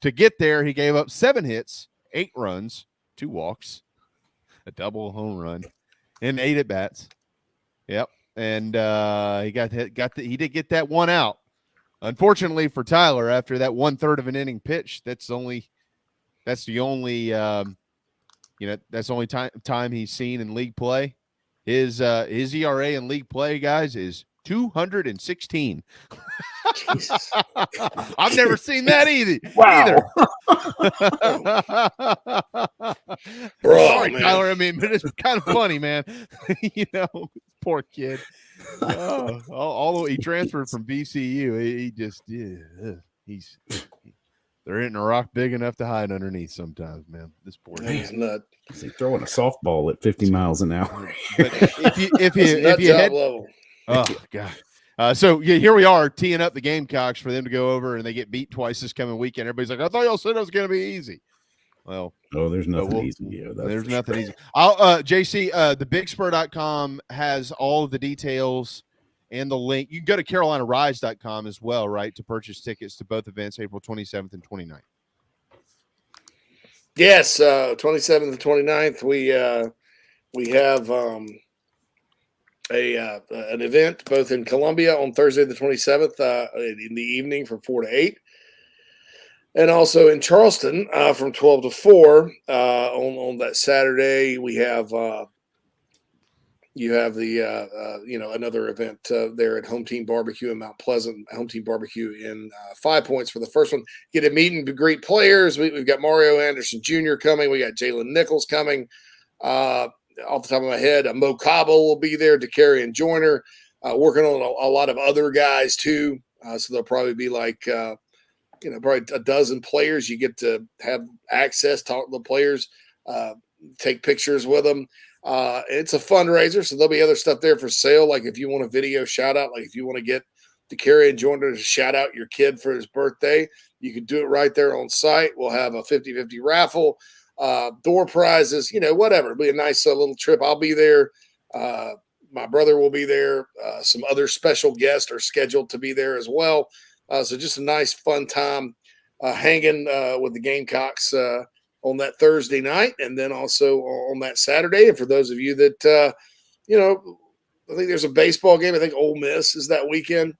to get there, he gave up 7 hits, 8 runs, 2 walks, a double, home run, and 8 at bats. Yep, and he he did get that one out. Unfortunately for Tyler, after that 1/3 of an inning pitch, that's the only that's the only time he's seen in league play. His ERA in league play, guys, is 216. Jesus. I've never seen that either. Wow. Bro, Sorry, man. Tyler. I mean, but it's kind of funny, man. Poor kid. Although he transferred from VCU, he just they're hitting a rock big enough to hide underneath sometimes, man. This poor He's nut. Is he throwing a softball at 50 miles an hour? But if you head, level. oh god. So here we are teeing up the Gamecocks for them to go over, and they get beat twice this coming weekend. Everybody's like, I thought y'all said it was going to be easy. Well, there's nothing easy here. There's nothing easy. JC, thebigspur.com has all of the details and the link. You can go to carolinarise.com as well, right, to purchase tickets to both events, April 27th and 29th. Yes, 27th and 29th. We have an event both in Columbia on Thursday the 27th in the evening from 4 to 8. And also in Charleston from 12 to 4 on that Saturday. We have another event there at Home Team Barbecue in Mount Pleasant. Home Team Barbecue in 5 Points for the first one. Get to meet and greet players. We've got Mario Anderson Jr. coming. We got Jalen Nichols coming. Off the top of my head, Mo Cabo will be there. DeCarry Joyner working on a lot of other guys too. So there'll probably be like probably a dozen players. You get to have access, talk to the players, take pictures with them. It's a fundraiser, so there'll be other stuff there for sale. Like if you want a video shout out, like if you want to get DeCarry Joyner to shout out your kid for his birthday, you can do it right there on site. We'll have a 50-50 raffle, door prizes, whatever. It'll be a nice little trip. I'll be there. My brother will be there. Some other special guests are scheduled to be there as well. So just a nice, fun time hanging with the Gamecocks on that Thursday night, and then also on that Saturday. And for those of you that, I think there's a baseball game. I think Ole Miss is that weekend.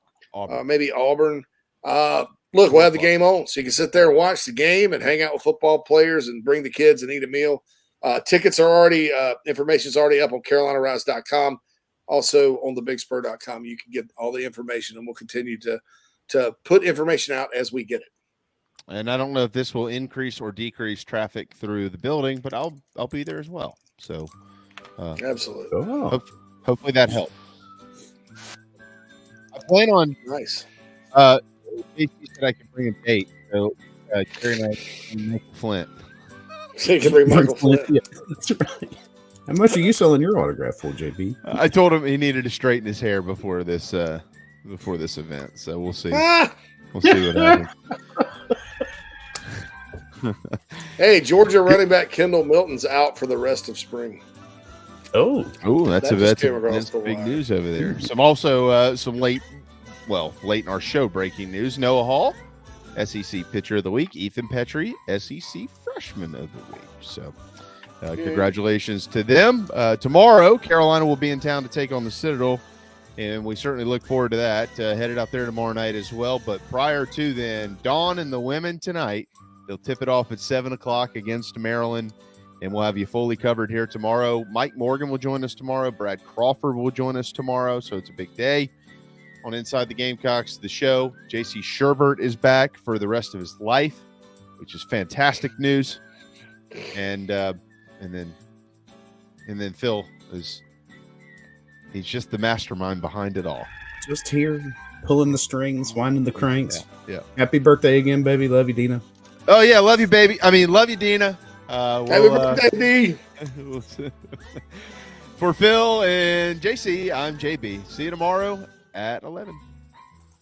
Maybe Auburn. Look, we'll have the game on, so you can sit there and watch the game and hang out with football players and bring the kids and eat a meal. Tickets are already, information's already up on carolinarise.com. Also on thebigspur.com, you can get all the information, and we'll continue to put information out as we get it. And I don't know if this will increase or decrease traffic through the building, but I'll be there as well. So absolutely. Hopefully that helps. I plan on nice. He said I can bring a date, so Carrie and I can make Flint. So you can bring Michael Flint. Yeah, that's right. How much are you selling your autograph for, JB? I told him he needed to straighten his hair before this event, so we'll see. We'll see what happens. Hey, Georgia running back Kendall Milton's out for the rest of spring. Oh, that's big news over there. Some late in our show breaking news. Noah Hall, SEC Pitcher of the Week. Ethan Petrie, SEC Freshman of the Week. So congratulations to them. Tomorrow, Carolina will be in town to take on the Citadel, and we certainly look forward to that. Headed out there tomorrow night as well. But prior to then, Dawn and the women tonight, they'll tip it off at 7 o'clock against Maryland, and we'll have you fully covered here tomorrow. Mike Morgan will join us tomorrow. Brad Crawford will join us tomorrow, so it's a big day on Inside the Gamecocks, the show. J.C. Sherbert is back for the rest of his life, which is fantastic news. And then Phil he's just the mastermind behind it all. Just here, pulling the strings, winding the cranks. Yeah. Happy birthday again, baby. Love you, Dina. Oh yeah, love you, baby. Love you, Dina. Happy birthday, D. For Phil and JC, I'm JB. See you tomorrow at 11.